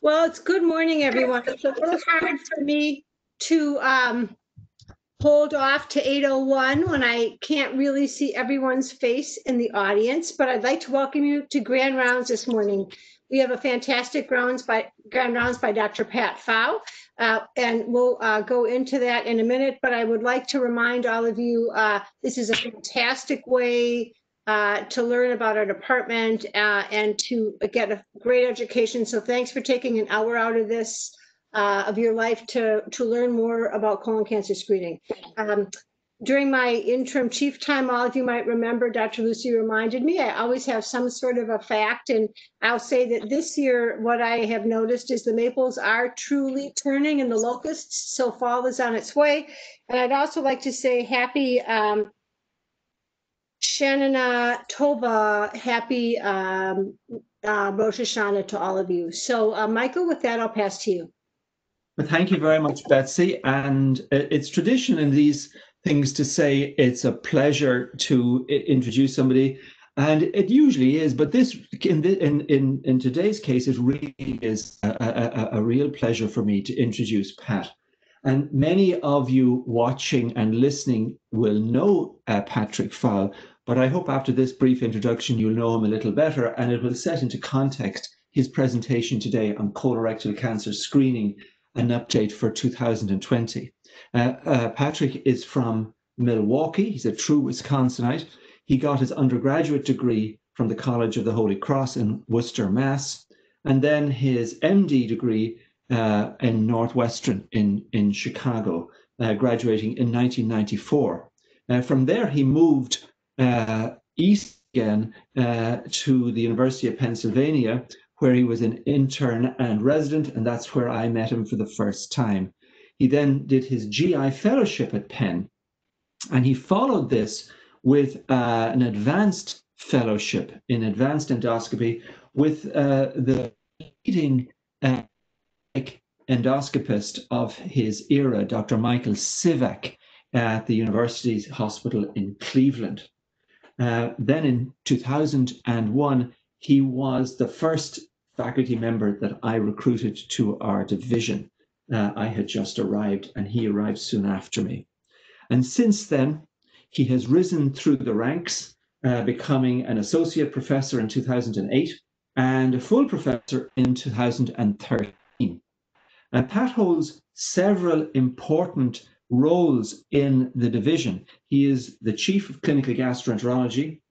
Well, it's good morning, everyone. It's a little hard for me to hold off to 8:01 when I can't really see everyone's face in the audience, but I'd like to welcome you to Grand Rounds this morning. We have a fantastic Grand Rounds by Dr. Pat Pfau, and we'll go into that in a minute, but I would like to remind all of you, this is a fantastic way to learn about our department and to get a great education. So thanks for taking an hour out of this of your life to learn more about colon cancer screening. During my interim chief time, all of you might remember, Dr. Lucy reminded me, I always have some sort of a fact, and I'll say that this year, what I have noticed is the maples are truly turning and the locusts, so fall is on its way. And I'd also like to say happy Shanana Tova, happy Rosh Hashanah to all of you. So Michael, with that, I'll pass to you. Well, thank you very much, Betsy. And it's tradition in these things to say it's a pleasure to introduce somebody, and it usually is. But this, in today's case, it really is a real pleasure for me to introduce Pat. And many of you watching and listening will know Patrick Pfau, but I hope after this brief introduction you'll know him a little better, and it will set into context his presentation today on colorectal cancer screening, an update for 2020. Patrick is from Milwaukee. He's a true Wisconsinite. He got his undergraduate degree from the College of the Holy Cross in Worcester, Mass, and then his MD degree in Northwestern in Chicago, graduating in 1994. From there, he moved east again to the University of Pennsylvania, where he was an intern and resident, and that's where I met him for the first time. He then did his GI fellowship at Penn, and he followed this with an advanced fellowship in advanced endoscopy with the leading endoscopist of his era, Dr. Michael Sivak, at the University Hospital in Cleveland. Then in 2001, he was the first faculty member that I recruited to our division. I had just arrived, and he arrived soon after me. And since then, he has risen through the ranks, becoming an associate professor in 2008 and a full professor in 2013. And Pat holds several important roles in the division. He is the chief of clinical gastroenterology,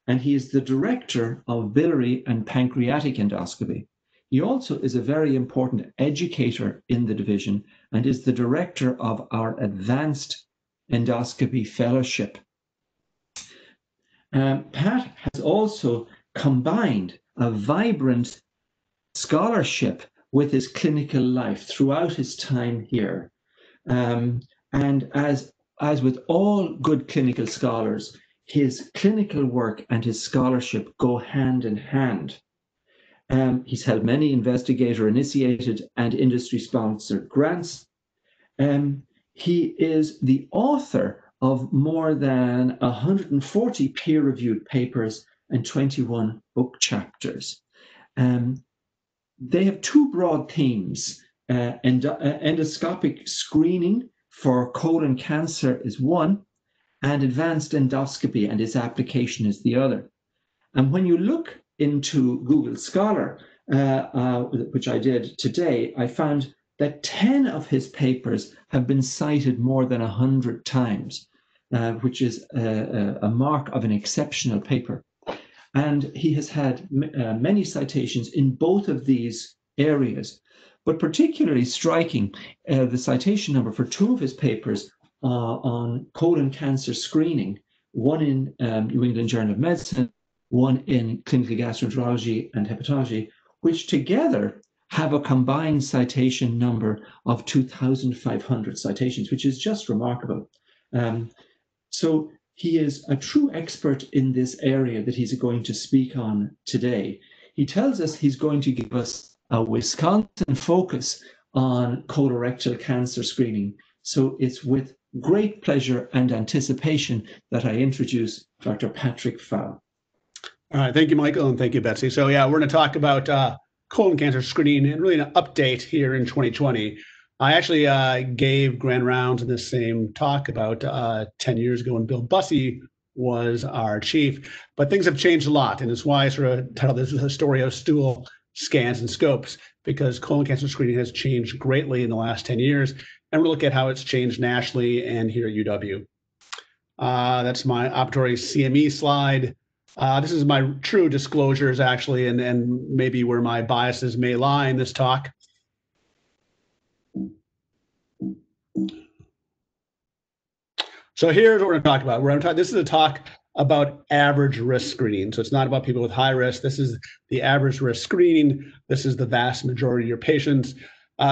and he is the director of biliary and pancreatic endoscopy. He also is a very important educator in the division and is the director of our advanced endoscopy fellowship. Pat has also combined a vibrant scholarship with his clinical life throughout his time here. And as with all good clinical scholars, his clinical work and his scholarship go hand in hand. He's held many investigator-initiated and industry-sponsored grants. He is the author of more than 140 peer-reviewed papers and 21 book chapters. They have two broad themes. Endoscopic screening for colon cancer is one, and advanced endoscopy and its application is the other. And when you look into Google Scholar, which I did today, I found that 10 of his papers have been cited more than 100 times, which is a mark of an exceptional paper. And he has had many citations in both of these areas, but particularly striking, the citation number for two of his papers on colon cancer screening, one in New England Journal of Medicine, one in Clinical Gastroenterology and Hepatology, which together have a combined citation number of 2,500 citations, which is just remarkable. So he is a true expert in this area that he's going to speak on today. He tells us he's going to give us a Wisconsin focus on colorectal cancer screening. So it's with great pleasure and anticipation that I introduce Dr. Patrick Pfau. All right, thank you, Michael, and thank you, Betsy. So yeah, we're going to talk about colon cancer screening and really an update here in 2020. I actually gave grand rounds in this same talk about 10 years ago when Bill Bucky was our chief, but things have changed a lot. And it's why I sort of titled this a story of stool scans and scopes, because colon cancer screening has changed greatly in the last 10 years. And we'll look at how it's changed nationally and here at UW. That's my operatory CME slide. This is my true disclosures, actually, and maybe where my biases may lie in this talk. So here's what we're going to talk about. This is a talk about average risk screening. So it's not about people with high risk. This is the average risk screening. This is the vast majority of your patients.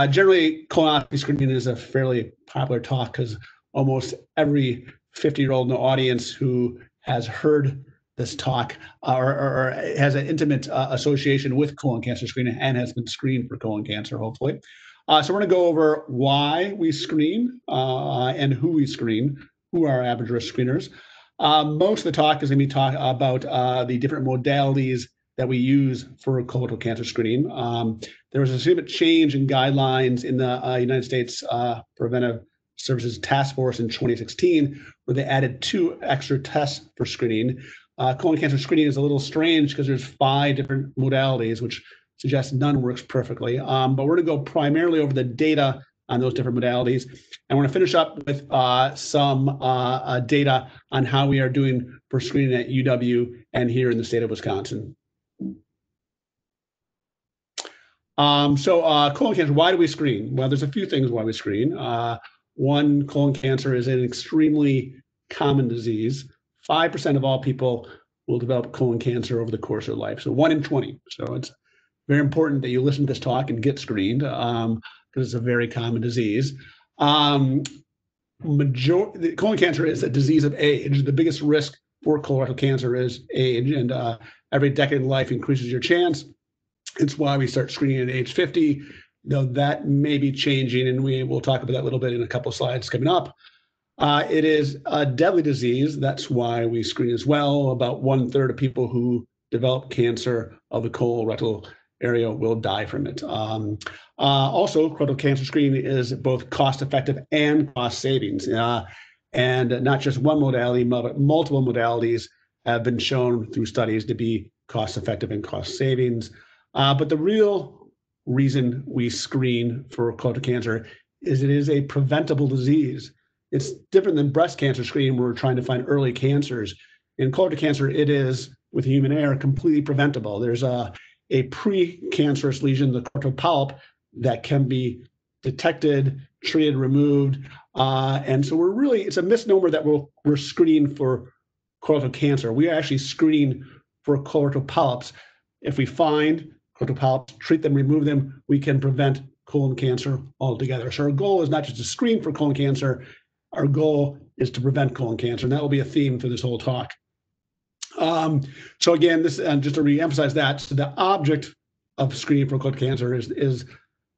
Generally, colonoscopy screening is a fairly popular talk because almost every 50-year-old in the audience who has heard this talk or has an intimate association with colon cancer screening and has been screened for colon cancer, hopefully. So we're going to go over why we screen and who we screen, who are our average risk screeners. Most of the talk is going to be talk about the different modalities that we use for colorectal cancer screening. There was a significant change in guidelines in the United States Preventive Services Task Force in 2016, where they added 2 extra tests for screening. Colon cancer screening is a little strange because there's 5 different modalities, which suggests none works perfectly. But we're going to go primarily over the data on those different modalities. And we're going to finish up with some data on how we are doing for screening at UW and here in the state of Wisconsin. Colon cancer, why do we screen? Well, there's a few things why we screen. One, colon cancer is an extremely common disease. 5% of all people will develop colon cancer over the course of their life. So 1 in 20. So it's very important that you listen to this talk and get screened because it's a very common disease. Colon cancer is a disease of age. The biggest risk for colorectal cancer is age, and every decade in life increases your chance. It's why we start screening at age 50, though that may be changing, and we will talk about that a little bit in a couple of slides coming up. It is a deadly disease. That's why we screen as well. About 1/3 of people who develop cancer of the colorectal area will die from it. Also, colorectal cancer screening is both cost-effective and cost savings. And not just one modality, but multiple modalities have been shown through studies to be cost-effective and cost savings. But the real reason we screen for colorectal cancer is it is a preventable disease. It's different than breast cancer screening where we're trying to find early cancers. In colorectal cancer, it is, with human error, completely preventable. There's a precancerous lesion, the colorectal polyp, that can be detected, treated, removed. And so it's a misnomer that we're screening for colorectal cancer. We are actually screening for colorectal polyps. If we find colorectal polyps, treat them, remove them, we can prevent colon cancer altogether. So our goal is not just to screen for colon cancer, our goal is to prevent colon cancer, and that will be a theme for this whole talk. So again, this just to reemphasize that, so the object of screening for colorectal cancer is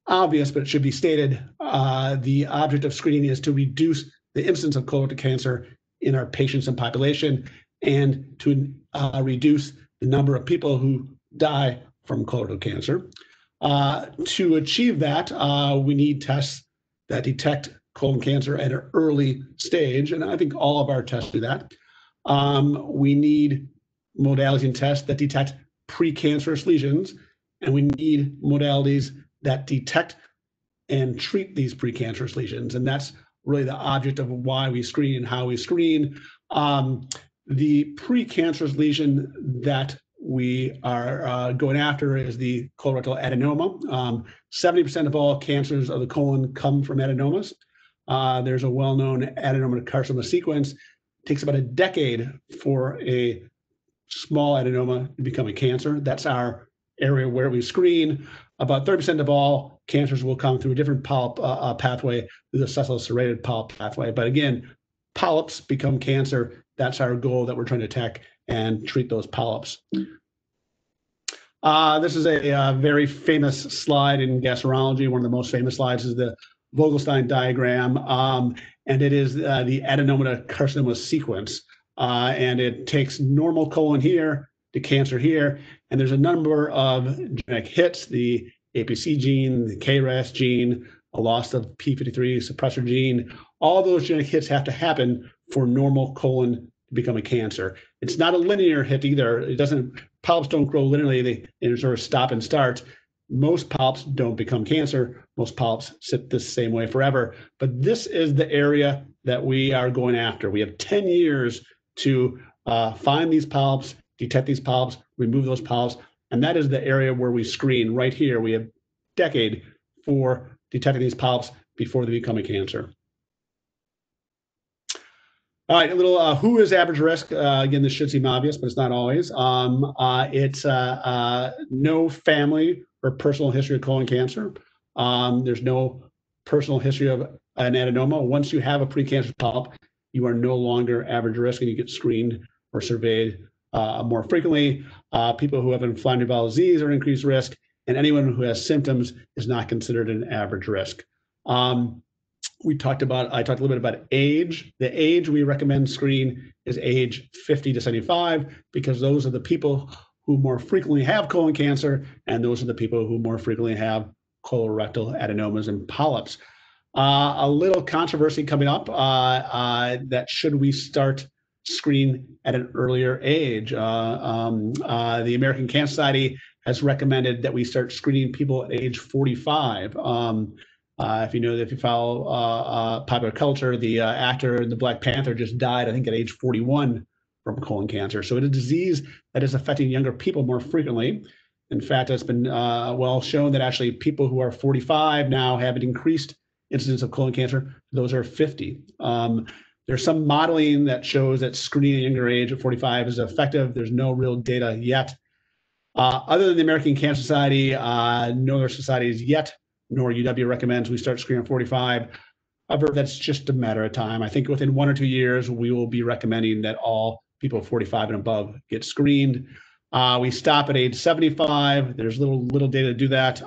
obvious, but it should be stated. The object of screening is to reduce the incidence of colorectal cancer in our patients and population, and to reduce the number of people who die from colorectal cancer. To achieve that, we need tests that detect colon cancer at an early stage, and I think all of our tests do that. We need modalities and tests that detect precancerous lesions, and we need modalities that detect and treat these precancerous lesions, and that's really the object of why we screen and how we screen. The precancerous lesion that we are going after is the colorectal adenoma. 70% of all cancers of the colon come from adenomas. There's a well-known adenoma to carcinoma sequence. It takes about a decade for a small adenoma to become a cancer. That's our area where we screen. About 30% of all cancers will come through a different polyp pathway, through the sessile serrated polyp pathway. But again, polyps become cancer. That's our goal that we're trying to attack and treat those polyps. This is a very famous slide in gastroenterology. One of the most famous slides is the Vogelstein diagram, and it is the adenoma to carcinoma sequence. And it takes normal colon here, to cancer here. And there's a number of genetic hits, the APC gene, the KRAS gene, a loss of P53 suppressor gene. All those genetic hits have to happen for normal colon to become a cancer. It's not a linear hit either. It doesn't, polyps don't grow linearly, they sort of stop and start. Most polyps don't become cancer. Most polyps sit the same way forever. But this is the area that we are going after. We have 10 years to find these polyps, detect these polyps, remove those polyps. And that is the area where we screen right here. We have a decade for detecting these polyps before they become a cancer. All right, a little who is average risk? Again, this should seem obvious, but it's not always. It's no family or personal history of colon cancer. There's no personal history of an adenoma. Once you have a precancerous polyp, you are no longer average risk and you get screened or surveyed more frequently. People who have inflammatory bowel disease are increased risk, and anyone who has symptoms is not considered an average risk. I talked a little bit about age. The age we recommend screen is age 50 to 75, because those are the people who more frequently have colon cancer, and those are the people who more frequently have colorectal adenomas and polyps. A little controversy coming up that should we start screening at an earlier age? The American Cancer Society has recommended that we start screening people at age 45. If you know, if you follow popular culture, the actor in the Black Panther just died, I think, at age 41 from colon cancer. So it's a disease that is affecting younger people more frequently. In fact, it's been well shown that actually people who are 45 now have an increased incidence of colon cancer. Those are 50. There's some modeling that shows that screening at a younger age at 45 is effective. There's no real data yet. Other than the American Cancer Society, no other societies yet, nor UW recommends we start screening at 45. However, that's just a matter of time. I think within 1 or 2 years, we will be recommending that all people 45 and above get screened. We stop at age 75. There's little data to do that.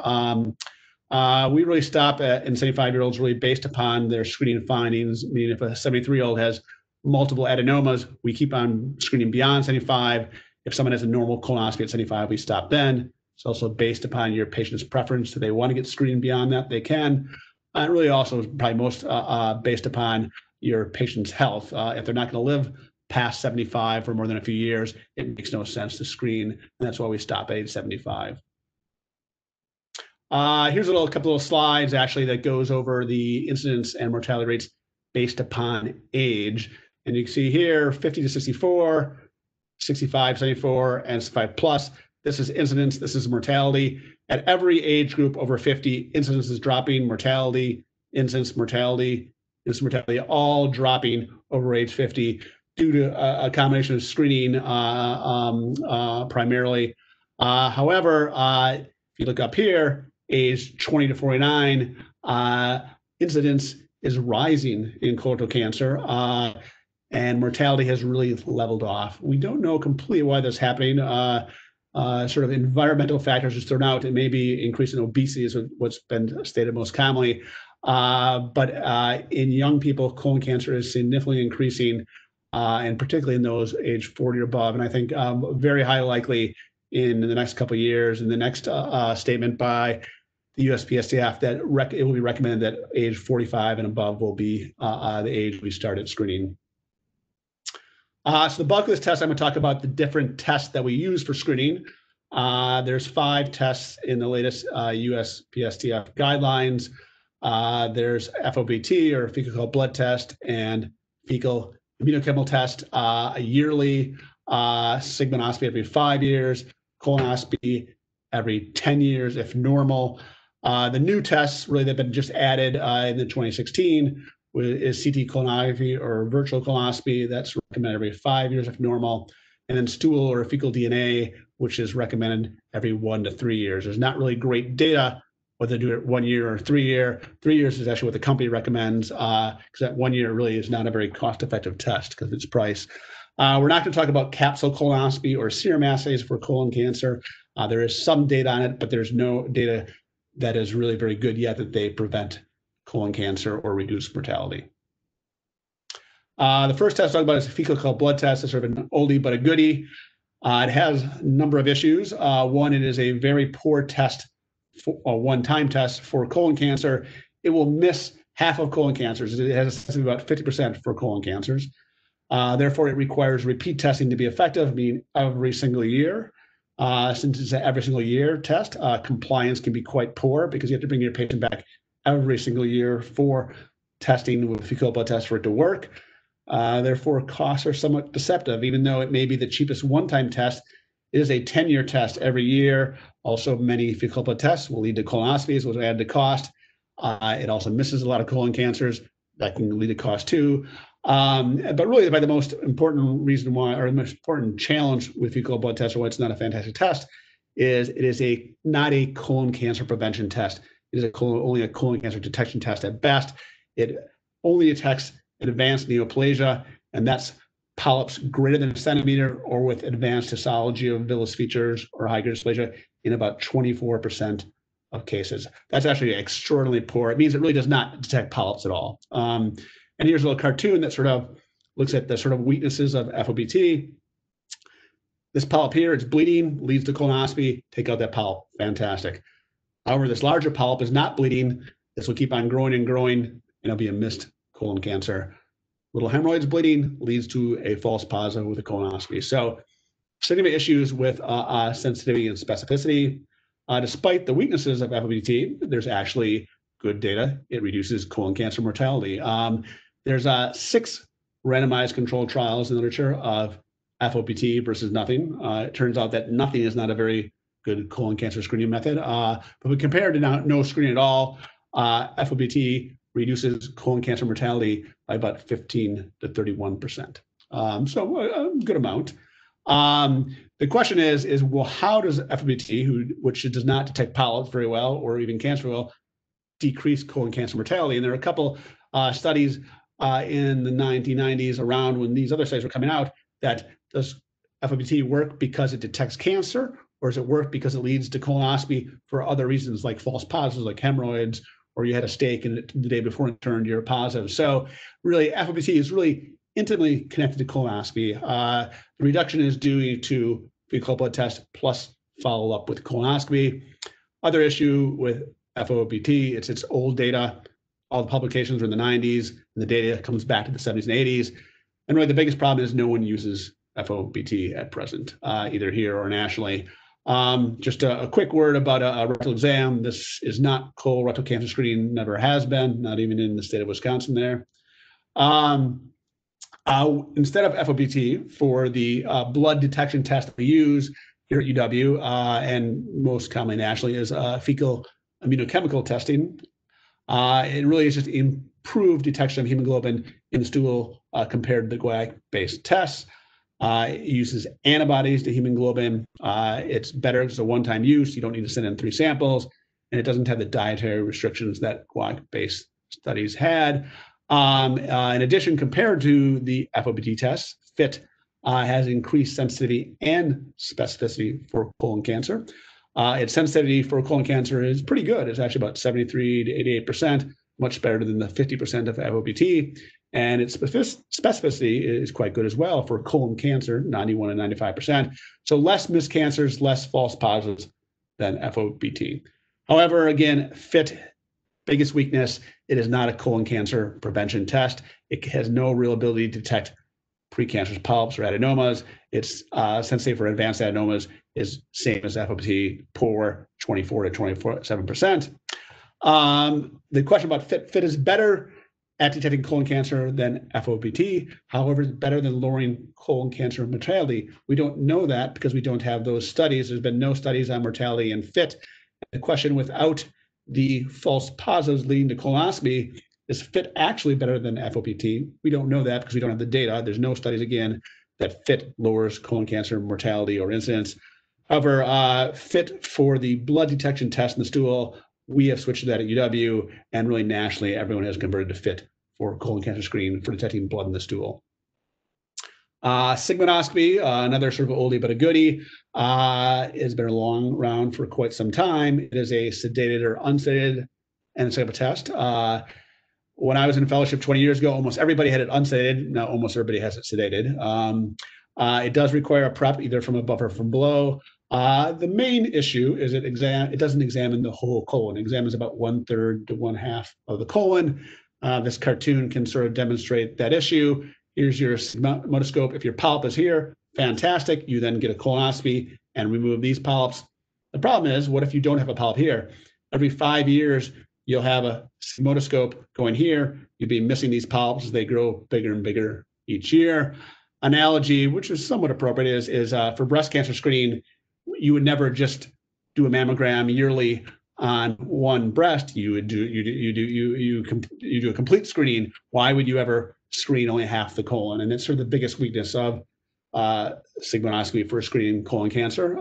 We really stop in 75-year-olds really based upon their screening findings, meaning if a 73-year-old has multiple adenomas, we keep on screening beyond 75. If someone has a normal colonoscopy at 75, we stop then. It's also based upon your patient's preference. Do they want to get screened beyond that? They can. And really also probably most based upon your patient's health. If they're not going to live past 75 for more than a few years, it makes no sense to screen. And that's why we stop at age 75. Here's a couple of slides actually that goes over the incidence and mortality rates based upon age. And you can see here 50 to 64, 65, 74, and 65 plus. This is incidence, this is mortality. At every age group over 50, incidence is dropping, mortality, incidence, mortality, all dropping over age 50 due to a combination of screening primarily. However, if you look up here, age 20 to 49, incidence is rising in colorectal cancer, and mortality has really leveled off. We don't know completely why that's happening. Sort of environmental factors is thrown out. It may be increasing obesity is what's been stated most commonly. But in young people, colon cancer is significantly increasing, and particularly in those age 40 or above. And I think very high likely in the next couple of years, in the next statement by the USPSTF, that it will be recommended that age 45 and above will be the age we start at screening. So the bulk of this test, I'm going to talk about the different tests that we use for screening. There's 5 tests in the latest USPSTF guidelines. There's FOBT, or fecal blood test, and fecal immunochemical test, a yearly, sigmoidoscopy every 5 years, colonoscopy every 10 years if normal. The new tests really that have been just added in the 2016 is CT colonography or virtual colonoscopy. That's recommended every 5 years if normal. And then stool or fecal DNA, which is recommended every 1 to 3 years. There's not really great data whether to do it 1 year or 3 year. 3 years is actually what the company recommends, because that 1 year really is not a very cost-effective test because of its price. We're not going to talk about capsule colonoscopy or serum assays for colon cancer. There is some data on it, but there's no data that is really very good yet that they prevent colon cancer or reduce mortality. The first test I'll talk about is a fecal blood test. It's sort of an oldie but a goodie. It has a number of issues. One, it is a very poor test, a one-time test for colon cancer. It will miss half of colon cancers. It has a sensitivity of about 50% for colon cancers. Therefore, it requires repeat testing to be effective, meaning every single year. Since it's an every single year test, compliance can be quite poor because you have to bring your patient back every single year for testing with a fecal blood test for it to work. Therefore, costs are somewhat deceptive. Even though it may be the cheapest one-time test, it is a 10-year test every year. Also, many fecal blood tests will lead to colonoscopies, which add to cost. It also misses a lot of colon cancers. That can lead to cost too. But really, by the most important reason why, or the most important challenge with fecal blood tests, or why it's not a fantastic test, is it is not a colon cancer prevention test. It is only a colon cancer detection test at best. It only detects advanced neoplasia, and that's polyps greater than a centimeter or with advanced histology of villus features or high-grade dysplasia in about 24% of cases. That's actually extraordinarily poor. It means it really does not detect polyps at all. And here's a little cartoon that sort of looks at the sort of weaknesses of FOBT. This polyp here, it's bleeding, leads to colonoscopy, take out that polyp, fantastic. However, this larger polyp is not bleeding. This will keep on growing and growing, and it'll be a missed colon cancer. Little hemorrhoids bleeding leads to a false positive with a colonoscopy. So significant issues with sensitivity and specificity. Despite the weaknesses of FOBT, there's actually good data. It reduces colon cancer mortality. There's 6 randomized controlled trials in the literature of FOBT versus nothing. It turns out that nothing is not a very good colon cancer screening method. But when compared to no screening at all, FOBT reduces colon cancer mortality by about 15 to 31%. So a good amount. The question is, well, how does FOBT, which does not detect polyps very well or even cancer very well, decrease colon cancer mortality? And there are a couple studies in the 1990s around when these other studies were coming out that does FOBT work because it detects cancer, or does it work because it leads to colonoscopy for other reasons like false positives like hemorrhoids, or you had a steak and the day before it turned you're positive. So really FOBT is really intimately connected to colonoscopy. The reduction is due to fecal blood test plus follow up with colonoscopy. Other issue with FOBT, it's old data. All the publications are in the 90s, and the data comes back to the 70s and 80s. And really the biggest problem is no one uses FOBT at present, either here or nationally. Just a quick word about a rectal exam. This is not colorectal cancer screening, never has been, not even in the state of Wisconsin there. Instead of FOBT for the blood detection test that we use here at UW and most commonly nationally is fecal immunochemical testing. It really is just improved detection of hemoglobin in the stool compared to the guaiac-based tests. It uses antibodies to hemoglobin. It's better. It's a one-time use. You don't need to send in 3 samples, and it doesn't have the dietary restrictions that guaiac-based studies had. In addition, compared to the FOBT test, FIT has increased sensitivity and specificity for colon cancer. Its sensitivity for colon cancer is pretty good. It's actually about 73 to 88%, much better than the 50% of FOBT. And its specificity is quite good as well for colon cancer, 91 and 95%. So less missed cancers, less false positives than FOBT. However, again, FIT, biggest weakness, it is not a colon cancer prevention test. It has no real ability to detect precancerous polyps or adenomas. Its sensitivity for advanced adenomas is same as FOBT, poor, 24 to 27%. The question about FIT is better at detecting colon cancer than FOBT. However, it's better than lowering colon cancer mortality. We don't know that because we don't have those studies. There's been no studies on mortality and FIT. The question without the false positives leading to colonoscopy, is FIT actually better than FOBT? We don't know that because we don't have the data. There's no studies, again, that FIT lowers colon cancer mortality or incidence. However, FIT for the blood detection test in the stool, we have switched to that at UW, and really nationally, everyone has converted to FIT for colon cancer screening for detecting blood in the stool. Sigmoidoscopy, another sort of oldie but a goodie, has been around for quite some time. It is a sedated or unsedated endoscopic test. When I was in fellowship 20 years ago, almost everybody had it unsedated. Now almost everybody has it sedated. It does require a prep either from above or from below. The main issue is it doesn't examine the whole colon. It examines about 1/3 to 1/2 of the colon. This cartoon can sort of demonstrate that issue. Here's your sigmoidoscope. If your polyp is here, fantastic. You then get a colonoscopy and remove these polyps. The problem is, what if you don't have a polyp here? Every 5 years, you'll have a sigmoidoscope going here. You'll be missing these polyps as they grow bigger and bigger each year. Analogy, which is somewhat appropriate, is for breast cancer screening, you would never just do a mammogram yearly on one breast. You do a complete screening. Why would you ever screen only half the colon? And it's sort of the biggest weakness of sigmoidoscopy for screening colon cancer.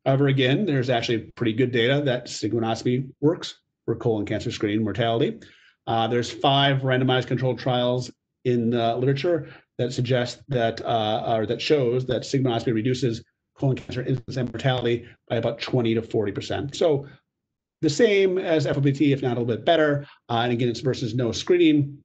However, again, there's actually pretty good data that sigmoidoscopy works for colon cancer screening mortality. There's 5 randomized controlled trials in the literature that suggest that, or that shows that sigmoidoscopy reduces colon cancer incidence and mortality by about 20 to 40%. So the same as FOBT, if not a little bit better. And again, it's versus no screening.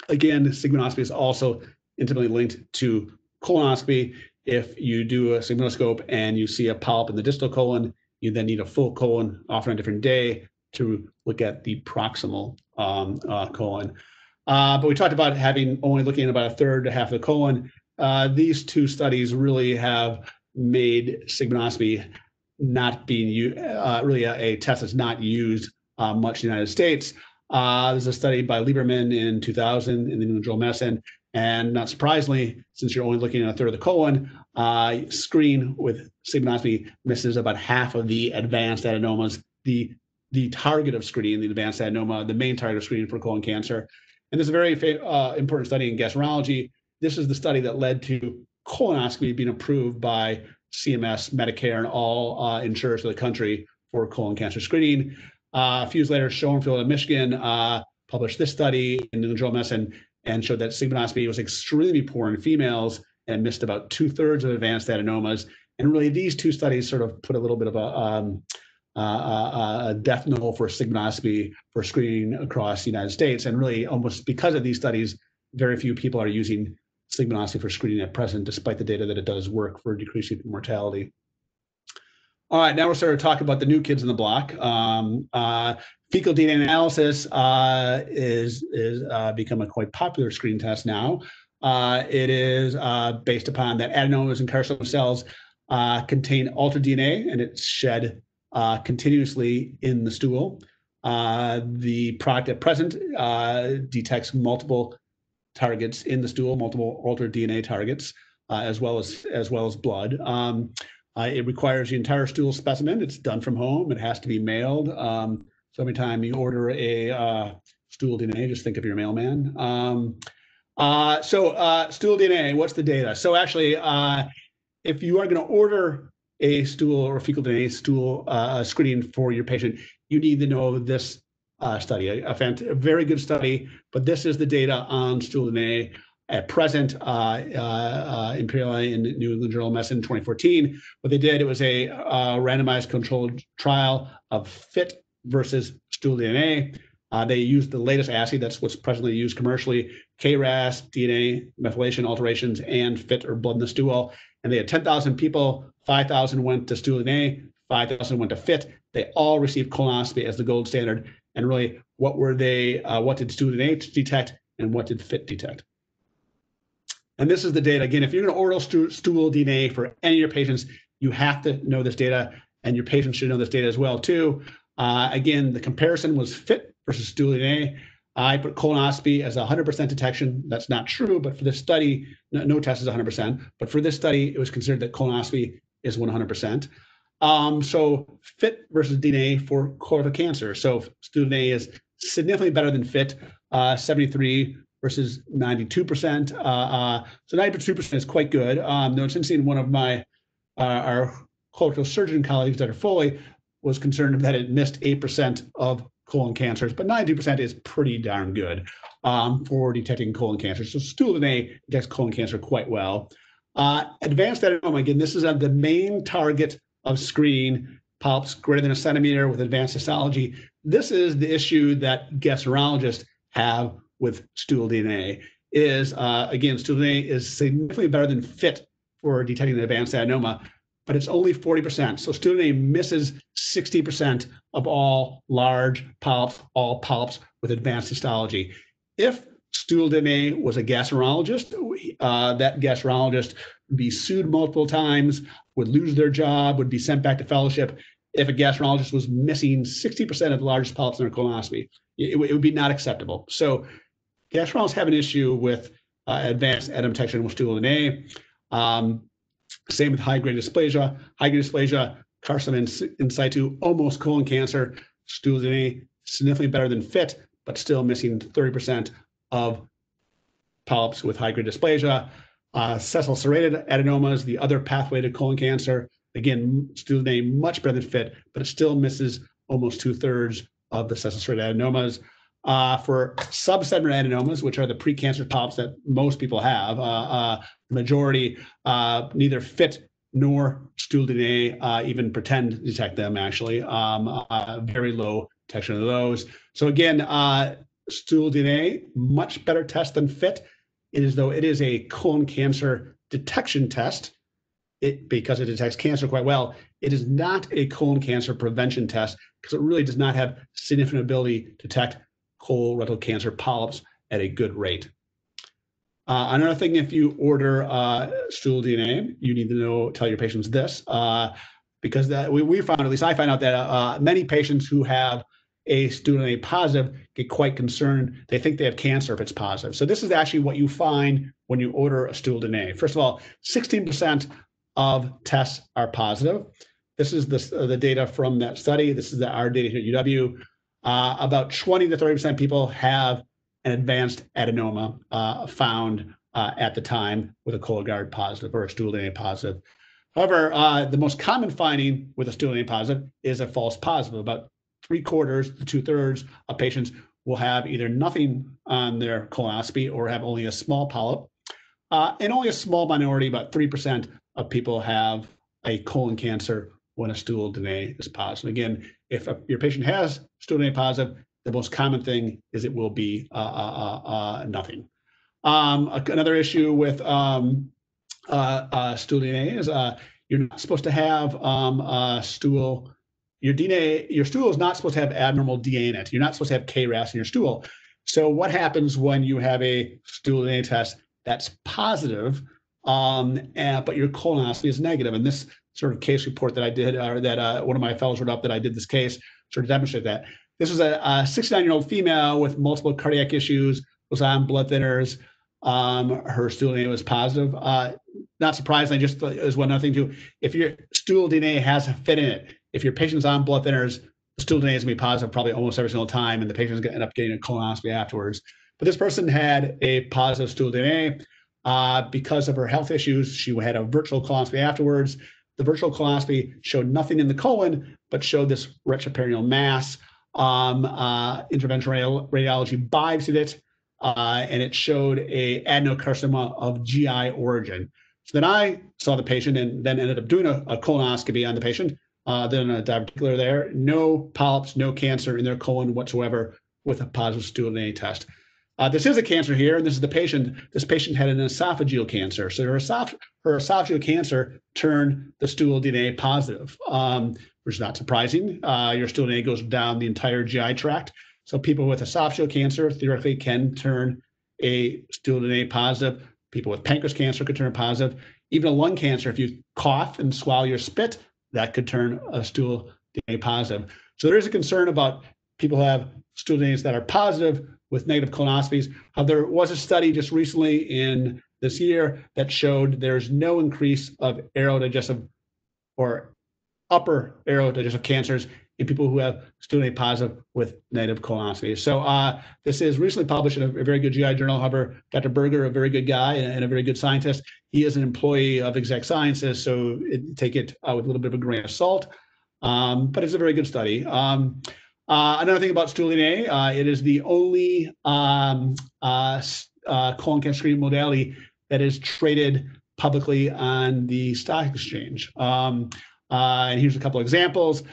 Again, sigmoidoscopy is also intimately linked to colonoscopy. If you do a sigmoidoscope and you see a polyp in the distal colon, you then need a full colon, often on a different day, to look at the proximal colon. But we talked about only looking at about 1/3 to half of the colon. These 2 studies really have made sigmoidoscopy not being really a test that's not used much in the United States. There's a study by Lieberman in 2000 in the New England Journal of Medicine, and not surprisingly, since you're only looking at 1/3 of the colon, screen with sigmoidoscopy misses about half of the advanced adenomas, the target of screening, the advanced adenoma, the main target of screening for colon cancer. And there's a very important study in gastroenterology. This is the study that led to colonoscopy being approved by CMS, Medicare, and all insurers of the country for colon cancer screening. A few years later, Schoenfeld in Michigan published this study in the Journal of Medicine and showed that sigmoidoscopy was extremely poor in females and missed about 2/3 of advanced adenomas. And really, these 2 studies sort of put a little bit of a death knell for sigmoidoscopy for screening across the United States. And really, almost because of these studies, very few people are using sigmoidoscopy for screening at present, despite the data that it does work for decreasing mortality. All right, now we're starting to talk about the new kids in the block. Fecal DNA analysis is become a quite popular screening test now. It is based upon that adenomas and carcinoma cells contain altered DNA, and it's shed continuously in the stool. The product at present detects multiple targets in the stool, multiple altered DNA targets, as well as blood. It requires the entire stool specimen. It's done from home. It has to be mailed. So every time you order a stool DNA, just think of your mailman. Stool DNA, what's the data? So actually, if you are going to order a stool or fecal DNA stool screening for your patient, you need to know this study, a very good study, but this is the data on stool DNA at present, imperially in New England Journal of Medicine in 2014. What they did, it was a randomized controlled trial of FIT versus stool DNA. They used the latest assay, that's what's presently used commercially, KRAS, DNA, methylation alterations, and FIT or blood in the stool. And they had 10,000 people, 5,000 went to stool DNA, 5,000 went to FIT. They all received colonoscopy as the gold standard. And really, what did stool DNA detect and what did FIT detect? And this is the data. Again, if you're going to order stool DNA for any of your patients, you have to know this data, and your patients should know this data as well, too. Again, the comparison was FIT versus stool DNA. I put colonoscopy as 100% detection. That's not true, but for this study, no test is 100%. But for this study, it was considered that colonoscopy is 100%. So FIT versus DNA for colorectal cancer. So stool DNA is significantly better than FIT, 73 versus 92%. So 92% is quite good. No, it's interesting. One of our colorectal surgeon colleagues, Dr. Foley, was concerned that it missed 8% of colon cancers, but 92% is pretty darn good for detecting colon cancer. So stool DNA detects colon cancer quite well. Advanced adenoma, again, this is the main target of screening, polyps greater than 1 centimeter with advanced histology. This is the issue that gastroenterologists have with stool DNA. Again, stool DNA is significantly better than FIT for detecting an advanced adenoma, but it's only 40%. So stool DNA misses 60% of all large polyps, all polyps with advanced histology. If stool DNA was a gastroenterologist, that gastroenterologist would be sued multiple times, would lose their job, would be sent back to fellowship. If a gastroenterologist was missing 60% of the largest polyps in their colonoscopy, it would be not acceptable. So gastroenterologists have an issue with advanced adenoma detection with stool DNA. Same with high-grade dysplasia. High-grade dysplasia, carcinoma in situ, almost colon cancer. Stool DNA significantly better than FIT, but still missing 30% of polyps with high-grade dysplasia. Sessile serrated adenomas, the other pathway to colon cancer. Again, stool DNA much better than FIT, but it still misses almost 2/3 of the sessile serrated adenomas. For subsegment adenomas, which are the precancerous polyps that most people have, the majority, neither FIT nor stool DNA even pretend to detect them, actually. Very low detection of those. So again, stool DNA, much better test than FIT. It is, though it is a colon cancer detection test, because it detects cancer quite well. It is not a colon cancer prevention test because it really does not have significant ability to detect colorectal cancer polyps at a good rate. Another thing, if you order stool DNA, you need to tell your patients this, because we found, at least I find out that many patients who have a stool DNA positive get quite concerned. They think they have cancer if it's positive. So this is actually what you find when you order a stool DNA. First of all, 16% of tests are positive. This is the data from that study. This is our data here at UW. About 20 to 30% of people have an advanced adenoma found at the time with a Cologuard positive or a stool DNA positive. However, the most common finding with a stool DNA positive is a false positive. About 3/4 to 2/3 of patients will have either nothing on their colonoscopy or have only a small polyp. And only a small minority, about 3% of people, have a colon cancer when a stool DNA is positive. Again, if your patient has stool DNA positive, the most common thing is it will be nothing. Another issue with stool DNA is you're not supposed to have stool. Your stool is not supposed to have abnormal DNA in it. You're not supposed to have KRAS in your stool. So what happens when you have a stool DNA test that's positive, but your colonoscopy is negative? And this sort of case report that I did, or that one of my fellows wrote up that I did this case, sort of demonstrate that. This was a 69-year-old female with multiple cardiac issues, was on blood thinners. Her stool DNA was positive. Not surprisingly, just as one other thing too, if your stool DNA has a FIT in it, if your patient's on blood thinners, the stool DNA is going to be positive probably almost every single time, and the patient's going to end up getting a colonoscopy afterwards. But this person had a positive stool DNA. Because of her health issues, she had a virtual colonoscopy afterwards. The virtual colonoscopy showed nothing in the colon, but showed this retroperitoneal mass. Interventional radiology biopsied it, and it showed a adenocarcinoma of GI origin. So then I saw the patient and then ended up doing a colonoscopy on the patient. Then a diverticular there, no polyps, no cancer in their colon whatsoever with a positive stool DNA test. This is a cancer here, and this is the patient. This patient had an esophageal cancer. So her esophageal cancer turned the stool DNA positive, which is not surprising. Your stool DNA goes down the entire GI tract. So people with esophageal cancer theoretically can turn a stool DNA positive. People with pancreas cancer could turn positive. Even a lung cancer, if you cough and swallow your spit, that could turn a stool DNA positive. So there is a concern about people who have stool DNAs that are positive with negative colonoscopies. There was a study just recently in this year that showed there's no increase of aerodigestive or upper aerodigestive cancers in people who have stool DNA positive with negative colonoscopies. So this is recently published in a very good GI journal. However, Dr. Berger, a very good guy and a very good scientist, he is an employee of Exact Sciences, so take it with a little bit of a grain of salt. But it's a very good study. Another thing about stool DNA, it is the only colon cancer screening modality that is traded publicly on the stock exchange. And here's a couple examples.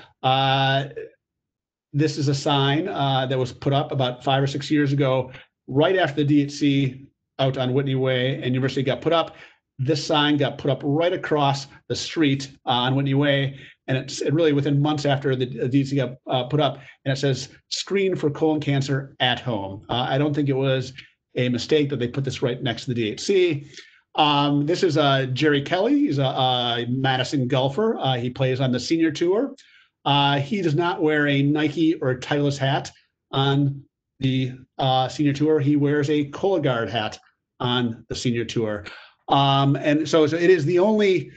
This is a sign that was put up about 5 or 6 years ago, right after the DHC out on Whitney Way and University got put up. this sign got put up right across the street on Whitney Way, and it really within months after the DTC got put up, and it says "Screen for colon cancer at home." I don't think it was a mistake that they put this right next to the DHC. This is Jerry Kelly. He's a Madison golfer. He plays on the senior tour. He does not wear a Nike or a Titleist hat on the senior tour. He wears a Cologuard hat on the senior tour. And so it is the only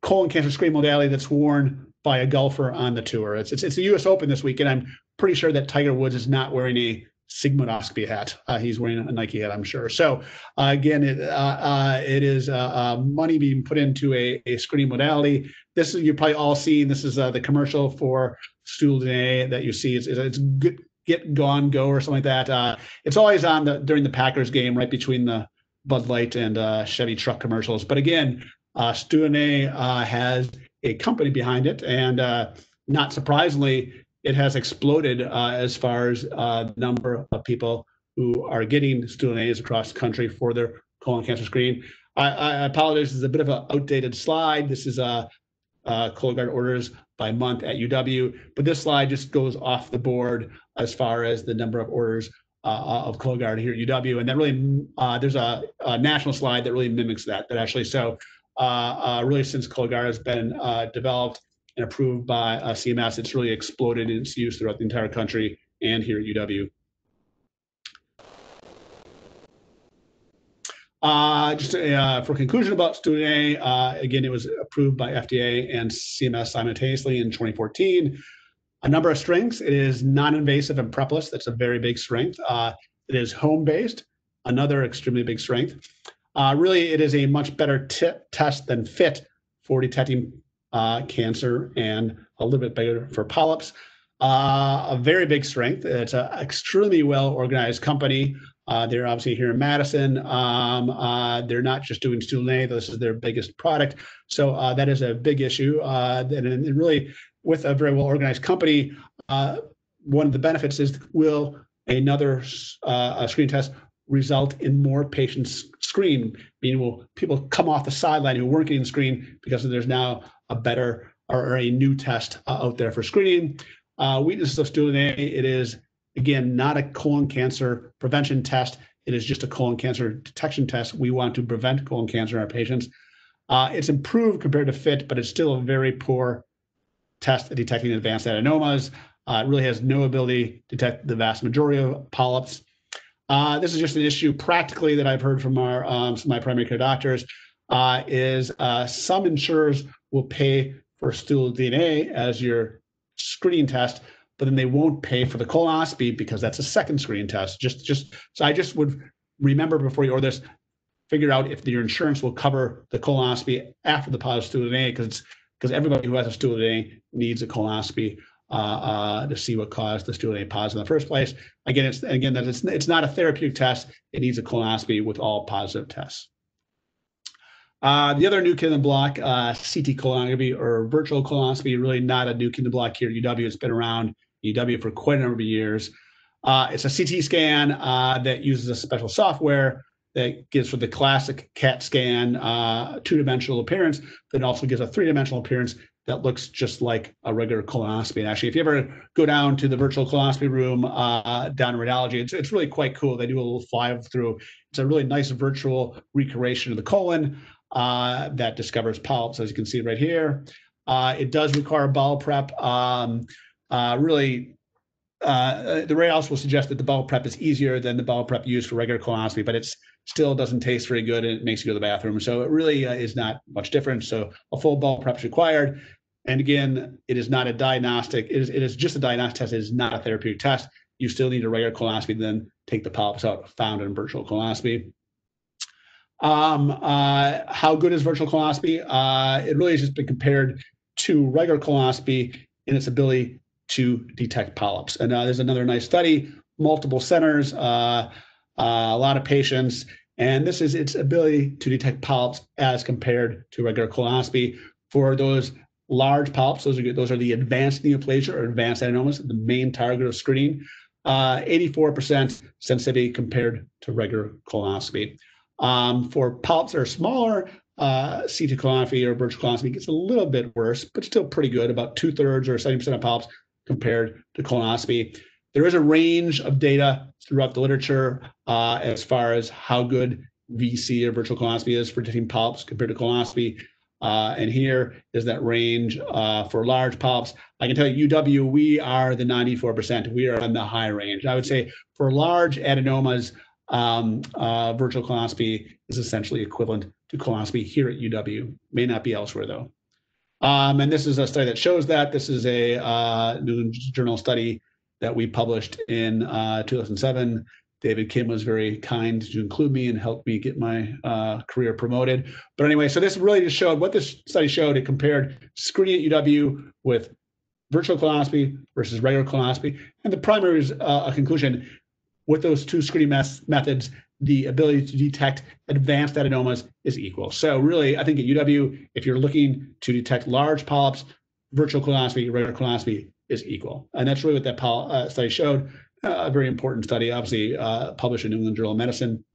colon cancer screen modality that's worn by a golfer on the tour. It's the U.S. Open this week, and I'm pretty sure that Tiger Woods is not wearing a sigmoidoscopy hat. He's wearing a Nike hat, I'm sure. So again, it is money being put into a screening modality. This is, you've probably all seen, this is the commercial for Stool DNA that you see. It's good, get, gone, go, or something like that. It's always on during the Packers game, right between the Bud Light and Chevy truck commercials. But again, Stool DNA has a company behind it, and not surprisingly, it has exploded as far as the number of people who are getting Stool DNA across the country for their colon cancer screening. I apologize, this is a bit of an outdated slide. This is Cologuard orders by month at UW, but this slide just goes off the board as far as the number of orders of Cologuard here at UW, and that really there's a national slide that really mimics that actually. So really, since Cologuard has been developed and approved by CMS, it's really exploded in its use throughout the entire country and here at UW. Just for conclusion about Stool DNA, again, it was approved by FDA and CMS simultaneously in 2014. A number of strengths: it is non-invasive and prepless. That's a very big strength. It is home-based, another extremely big strength. Really, it is a much better test than FIT for detecting cancer, and a little bit better for polyps. A very big strength. It's an extremely well-organized company. They're obviously here in Madison. They're not just doing Stool DNA. This is their biggest product. So that is a big issue. And really, with a very well-organized company, one of the benefits is, will another screen test result in more patients screened? Meaning, will people come off the sideline who weren't getting screened because there's now a better or a new test out there for screening? Weaknesses of Stool DNA: it is, again, not a colon cancer prevention test. It is just a colon cancer detection test. We want to prevent colon cancer in our patients. It's improved compared to FIT, but it's still a very poor test at detecting advanced adenomas. It really has no ability to detect the vast majority of polyps. This is just an issue practically that I've heard from some of my primary care doctors, is some insurers will pay for Stool DNA as your screening test, but then they won't pay for the colonoscopy because that's a second screening test. So I just would remember before you order this, figure out if your insurance will cover the colonoscopy after the positive Stool DNA, because everybody who has a Stool DNA needs a colonoscopy to see what caused the Stool DNA positive in the first place. Again, it's not a therapeutic test. It needs a colonoscopy with all positive tests. The other new kid in the block, CT colonography or virtual colonoscopy, really not a new kid in the block here at UW. It's been around UW for quite a number of years. It's a CT scan that uses a special software that gives for the classic CAT scan two-dimensional appearance, that also gives a three-dimensional appearance that looks just like a regular colonoscopy. And actually, if you ever go down to the virtual colonoscopy room down in Radiology, it's really quite cool. They do a little fly-through. It's a really nice virtual recreation of the colon that discovers polyps, as you can see right here. It does require bowel prep. The radiologist will suggest that the bowel prep is easier than the bowel prep used for regular colonoscopy, but it still doesn't taste very good, and it makes you go to the bathroom. So it really is not much different. So a full bowel prep is required. And again, it is not a diagnostic. It is just a diagnostic test. It is not a therapeutic test. You still need a regular colonoscopy, then take the polyps out found in virtual colonoscopy. How good is virtual colonoscopy? It really has just been compared to regular colonoscopy in its ability to detect polyps. And there's another nice study, multiple centers, a lot of patients, and this is its ability to detect polyps as compared to regular colonoscopy. For those large polyps, those are the advanced neoplasia or advanced adenomas, the main target of screening. 84% sensitivity compared to regular colonoscopy. For polyps that are smaller, CT colonography or virtual colonoscopy gets a little bit worse, but still pretty good, about 2/3 or 70% of polyps compared to colonoscopy. There is a range of data throughout the literature as far as how good VC or virtual colonoscopy is for detecting polyps compared to colonoscopy. And here is that range for large polyps. I can tell you, UW, we are the 94%. We are on the high range. I would say for large adenomas, virtual colonoscopy is essentially equivalent to colonoscopy here at UW. May not be elsewhere, though. And this is a study that shows that. This is a New England Journal study that we published in 2007. David Kim was very kind to include me and help me get my career promoted. But anyway, so this really just showed what this study showed. It compared screening at UW with virtual colonoscopy versus regular colonoscopy. And the primary conclusion with those two screening methods, the ability to detect advanced adenomas is equal. So really, I think at UW, if you're looking to detect large polyps, virtual colonoscopy, regular colonoscopy is equal. And that's really what that study showed. A very important study, obviously published in New England Journal of Medicine.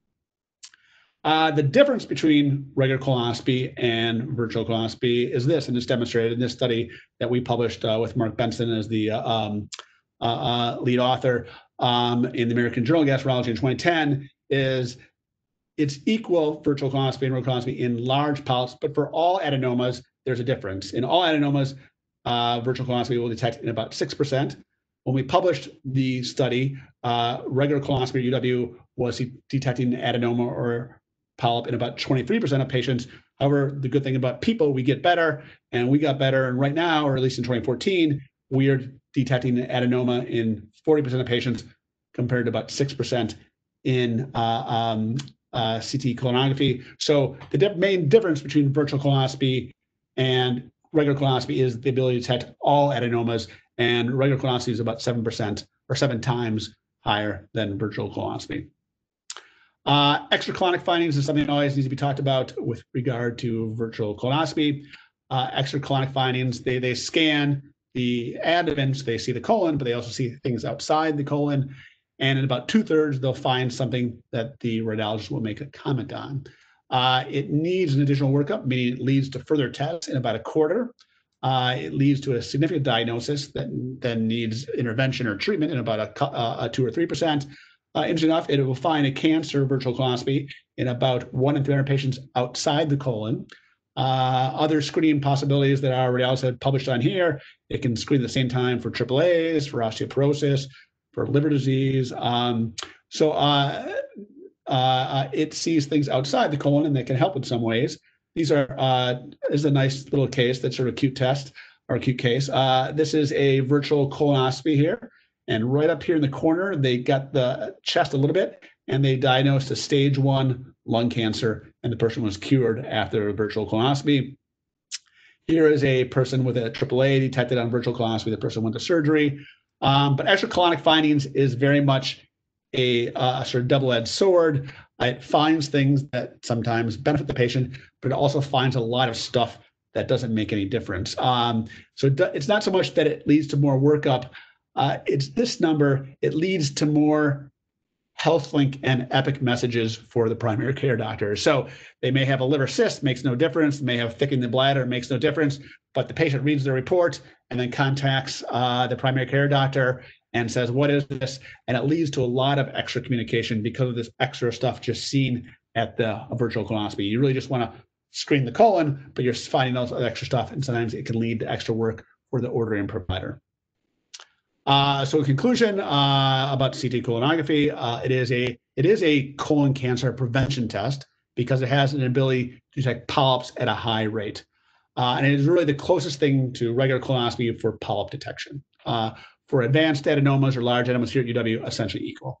The difference between regular colonoscopy and virtual colonoscopy is this, and it's demonstrated in this study that we published with Mark Benson as the lead author in the American Journal of Gastroenterology in 2010, is it's equal virtual colonoscopy and regular colonoscopy in large polyps, but for all adenomas, there's a difference. In all adenomas, virtual colonoscopy will detect in about 6%. When we published the study, regular colonoscopy at UW was detecting adenoma or polyp in about 23% of patients. However, the good thing about people, we get better, and we got better. And right now, or at least in 2014, we are detecting adenoma in 40% of patients compared to about 6% in CT colonography. So the main difference between virtual colonoscopy and regular colonoscopy is the ability to detect all adenomas, and regular colonoscopy is about 7% or 7 times higher than virtual colonoscopy. Extracolonic findings is something that always needs to be talked about with regard to virtual colonoscopy. Extracolonic findings, they scan the abdomen, so they see the colon, but they also see things outside the colon. And in about 2/3, they'll find something that the radiologist will make a comment on. It needs an additional workup, meaning it leads to further tests in about 1/4. It leads to a significant diagnosis that then needs intervention or treatment in about a 2 or 3%. Interesting enough, it will find a cancer virtual colonoscopy in about 1 in 300 patients outside the colon. Other screening possibilities that our radiologists have published on here, it can screen at the same time for AAAs, for osteoporosis, for liver disease. It sees things outside the colon, and that can help in some ways. These are is a nice little case that's sort of a cute test or a cute case. This is a virtual colonoscopy here, and right up here in the corner, they got the chest a little bit, and they diagnosed a stage 1 lung cancer, and the person was cured after a virtual colonoscopy. Here is a person with a AAA detected on virtual colonoscopy. The person went to surgery. But extracolonic findings is very much a sort of double-edged sword. It finds things that sometimes benefit the patient, but it also finds a lot of stuff that doesn't make any difference. It's not so much that it leads to more workup. It's this number. It leads to more HealthLink and Epic messages for the primary care doctor. So they may have a liver cyst, makes no difference. They may have thickening the bladder, makes no difference. But the patient reads the report and then contacts the primary care doctor and says, what is this? And it leads to a lot of extra communication because of this extra stuff just seen at the virtual colonoscopy. You really just want to screen the colon, but you're finding those extra stuff, and sometimes it can lead to extra work for the ordering provider. So in conclusion about CT colonography, it is a colon cancer prevention test because it has an ability to detect polyps at a high rate. And it is really the closest thing to regular colonoscopy for polyp detection. For advanced adenomas or large adenomas here at UW, essentially equal.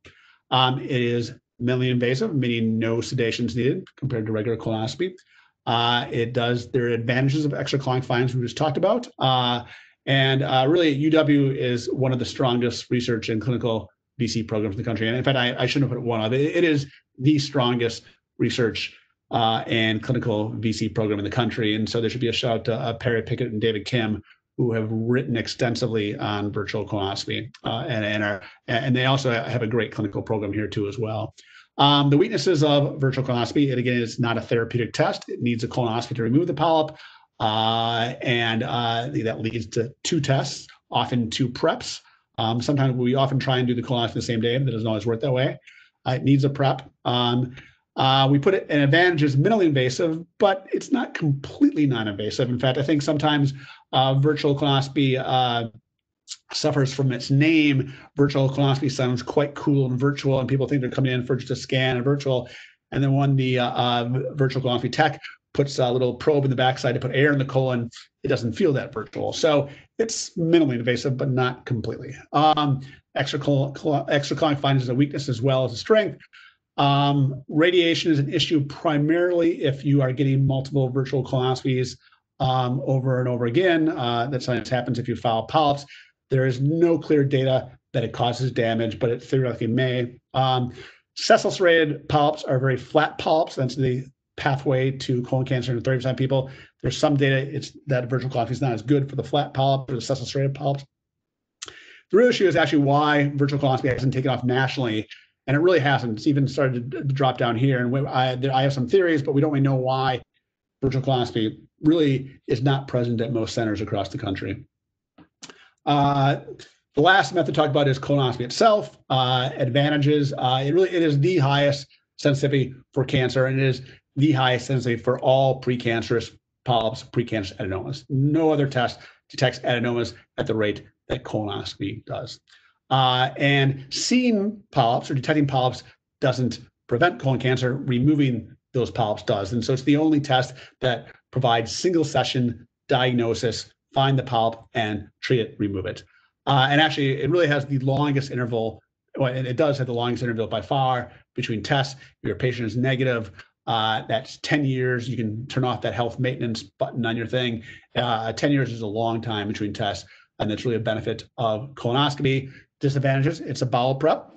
It is minimally invasive, meaning no sedation is needed compared to regular colonoscopy. There are advantages of extracolonic findings we just talked about. Really, UW is one of the strongest research and clinical VC programs in the country. And in fact, I shouldn't have put one of it. It is the strongest research and clinical VC program in the country. And so there should be a shout out to Perry Pickett and David Kim, who have written extensively on virtual colonoscopy. And they also have a great clinical program here too as well. The weaknesses of virtual colonoscopy, and again, it's not a therapeutic test. It needs a colonoscopy to remove the polyp, and that leads to 2 tests, often 2 preps. Sometimes we often try and do the colonoscopy the same day, but it doesn't always work that way. It needs a prep. We put it an advantage is minimally invasive, but it's not completely non-invasive. In fact, I think sometimes virtual colonoscopy suffers from its name. Virtual colonoscopy sounds quite cool and virtual, and people think they're coming in for just a scan and virtual. And then when the virtual colonoscopy tech puts a little probe in the backside to put air in the colon, it doesn't feel that virtual. So it's minimally invasive, but not completely. Extracolonic findings is a weakness as well as a strength. Radiation is an issue primarily if you are getting multiple virtual colonoscopies over and over again. That sometimes happens if you Pfau polyps. There is no clear data that it causes damage, but it theoretically may. Sessile-serrated polyps are very flat polyps. That's the pathway to colon cancer in 30% of people. There's some data that virtual colonoscopy is not as good for the flat polyp or the sessile-serrated polyps. The real issue is actually why virtual colonoscopy hasn't taken off nationally, and it really hasn't. It's even started to drop down here. And I have some theories, but we don't really know why virtual colonoscopy really is not present at most centers across the country. The last method to talk about is colonoscopy itself. Advantages, it is the highest sensitivity for cancer, and it is the highest sensitivity for all precancerous polyps, precancerous adenomas. No other test detects adenomas at the rate that colonoscopy does. And seeing polyps or detecting polyps doesn't prevent colon cancer. Removing those polyps does. And so it's the only test that provides single session diagnosis, find the polyp and treat it, remove it. And actually, it really has the longest interval. Well, and it does have the longest interval by far between tests. If your patient is negative, that's 10 years. You can turn off that health maintenance button on your thing. 10 years is a long time between tests, and that's really a benefit of colonoscopy. Disadvantages, it's a bowel prep.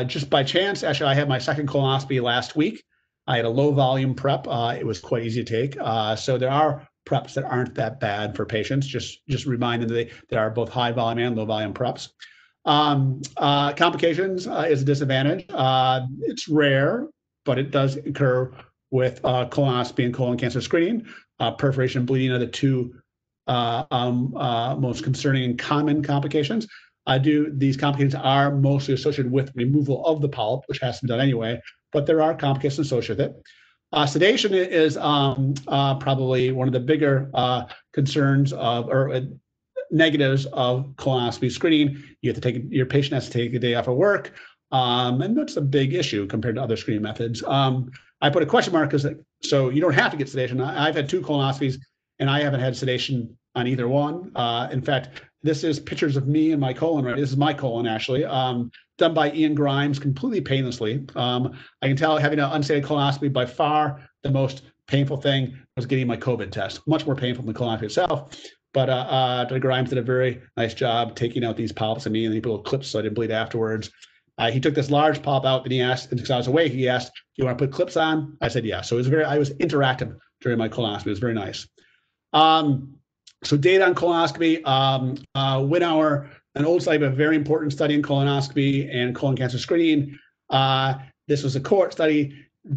Just by chance, actually, I had my second colonoscopy last week. I had a low volume prep. It was quite easy to take. So there are preps that aren't that bad for patients. Just remind them that there are both high volume and low volume preps. Complications is a disadvantage. It's rare, but it does occur with colonoscopy and colon cancer screening. Perforation and bleeding are the 2 most concerning and common complications. These complications are mostly associated with removal of the polyp, which has to be done anyway, but there are complications associated with it. Sedation is probably one of the bigger concerns or negatives of colonoscopy screening. Your patient has to take a day off of work, and that's a big issue compared to other screening methods. I put a question mark because so you don't have to get sedation. I've had 2 colonoscopies, and I haven't had sedation on either one. In fact, this is pictures of me and my colon. Right, this is my colon actually. Done by Ian Grimes, completely painlessly. I can tell having an unsedated colonoscopy, by far the most painful thing was getting my COVID test. Much more painful than the colonoscopy itself. But Dr. Grimes did a very nice job taking out these polyps in me, and he put little clips so I didn't bleed afterwards. He took this large polyp out, and he asked, and because I was awake, he asked, "Do you want to put clips on?" I said, "Yeah." So I was interactive during my colonoscopy. It was very nice. So data on colonoscopy, Winauer, an old study, but a very important study in colonoscopy and colon cancer screening. This was a cohort study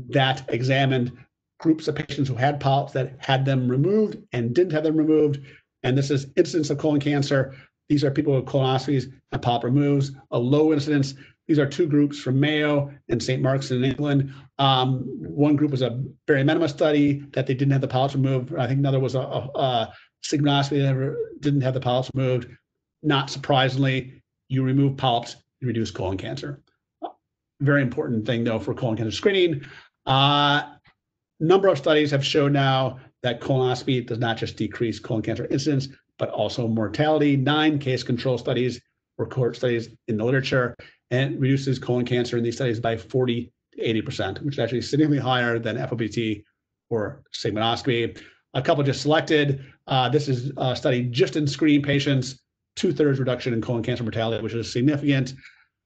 that examined groups of patients who had polyps that had them removed and didn't have them removed. And this is incidence of colon cancer. These are people with colonoscopies and polyp removes, a low incidence. These are 2 groups from Mayo and St. Mark's in England. One group was a very minimal study that they didn't have the polyps removed. I think another was a sigmoidoscopy that didn't have the polyps removed. Not surprisingly, you remove polyps, you reduce colon cancer. Very important thing, though, for colon cancer screening. Number of studies have shown now that colonoscopy does not just decrease colon cancer incidence, but also mortality. 9 case control studies or cohort studies in the literature, and it reduces colon cancer in these studies by 40 to 80%, which is actually significantly higher than FOBT or sigmoidoscopy. A couple just selected. This is a study just in screening patients, 2/3 reduction in colon cancer mortality, which is significant.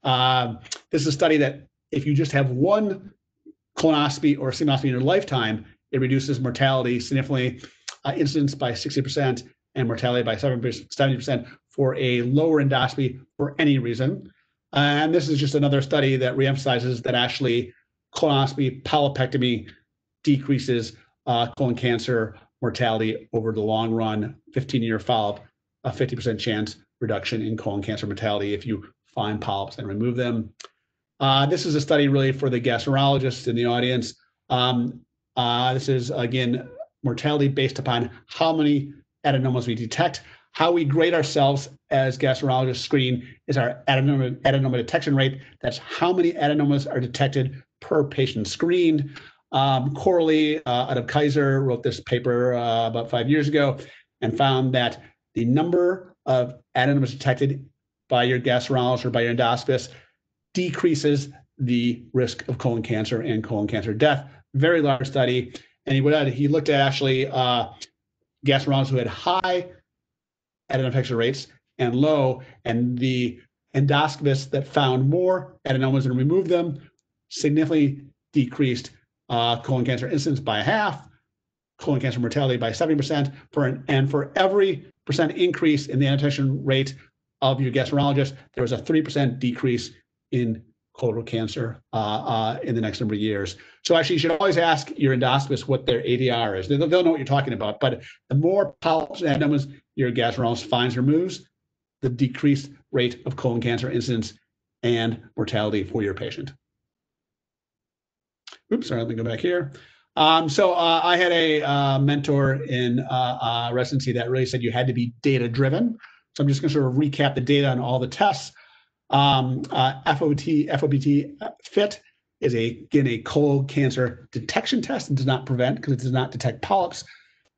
This is a study that if you just have one colonoscopy or sigmoidoscopy in your lifetime, it reduces mortality significantly, incidence by 60% and mortality by 70% for a lower endoscopy for any reason. And this is just another study that reemphasizes that actually colonoscopy, polypectomy decreases colon cancer mortality over the long run, 15-year follow-up, a 50% chance reduction in colon cancer mortality if you find polyps and remove them. This is a study really for the gastroenterologists in the audience. This is, again, mortality based upon how many adenomas we detect. How we grade ourselves as gastroenterologists screen is our adenoma detection rate. That's how many adenomas are detected per patient screened. Corley out of Kaiser wrote this paper about 5 years ago and found that the number of adenomas detected by your gastroenterologist or by your endoscopist decreases the risk of colon cancer and colon cancer death. Very large study. And he looked at actually gastroenterologists who had high adenoma detection rates and low, and the endoscopists that found more adenomas and removed them significantly decreased colon cancer incidence by half, colon cancer mortality by 70%, and for every percent increase in the adenoma detection rate of your gastroenterologist, there was a 3% decrease in colorectal cancer in the next number of years. So actually, you should always ask your endoscopist what their ADR is. They'll know what you're talking about, but the more polyps and adenomas your gastroenterologist finds or removes, the decreased rate of colon cancer incidence and mortality for your patient. Oops, sorry, let me go back here. I had a mentor in residency that really said you had to be data-driven. So I'm just going to sort of recap the data on all the tests. FOBT FIT is again a colon cancer detection test and does not prevent because it does not detect polyps.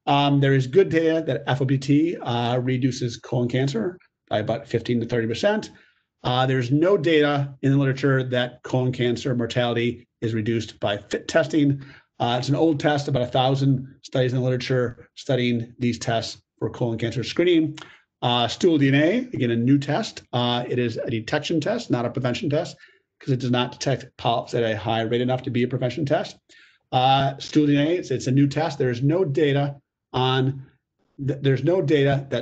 There is good data that FOBT reduces colon cancer by about 15 to 30%. There's no data in the literature that colon cancer mortality is reduced by FIT testing. It's an old test, about 1,000 studies in the literature studying these tests for colon cancer screening. Stool DNA, again, a new test. It is a detection test, not a prevention test, because it does not detect polyps at a high rate enough to be a prevention test. Stool DNA, it's a new test. There's no data that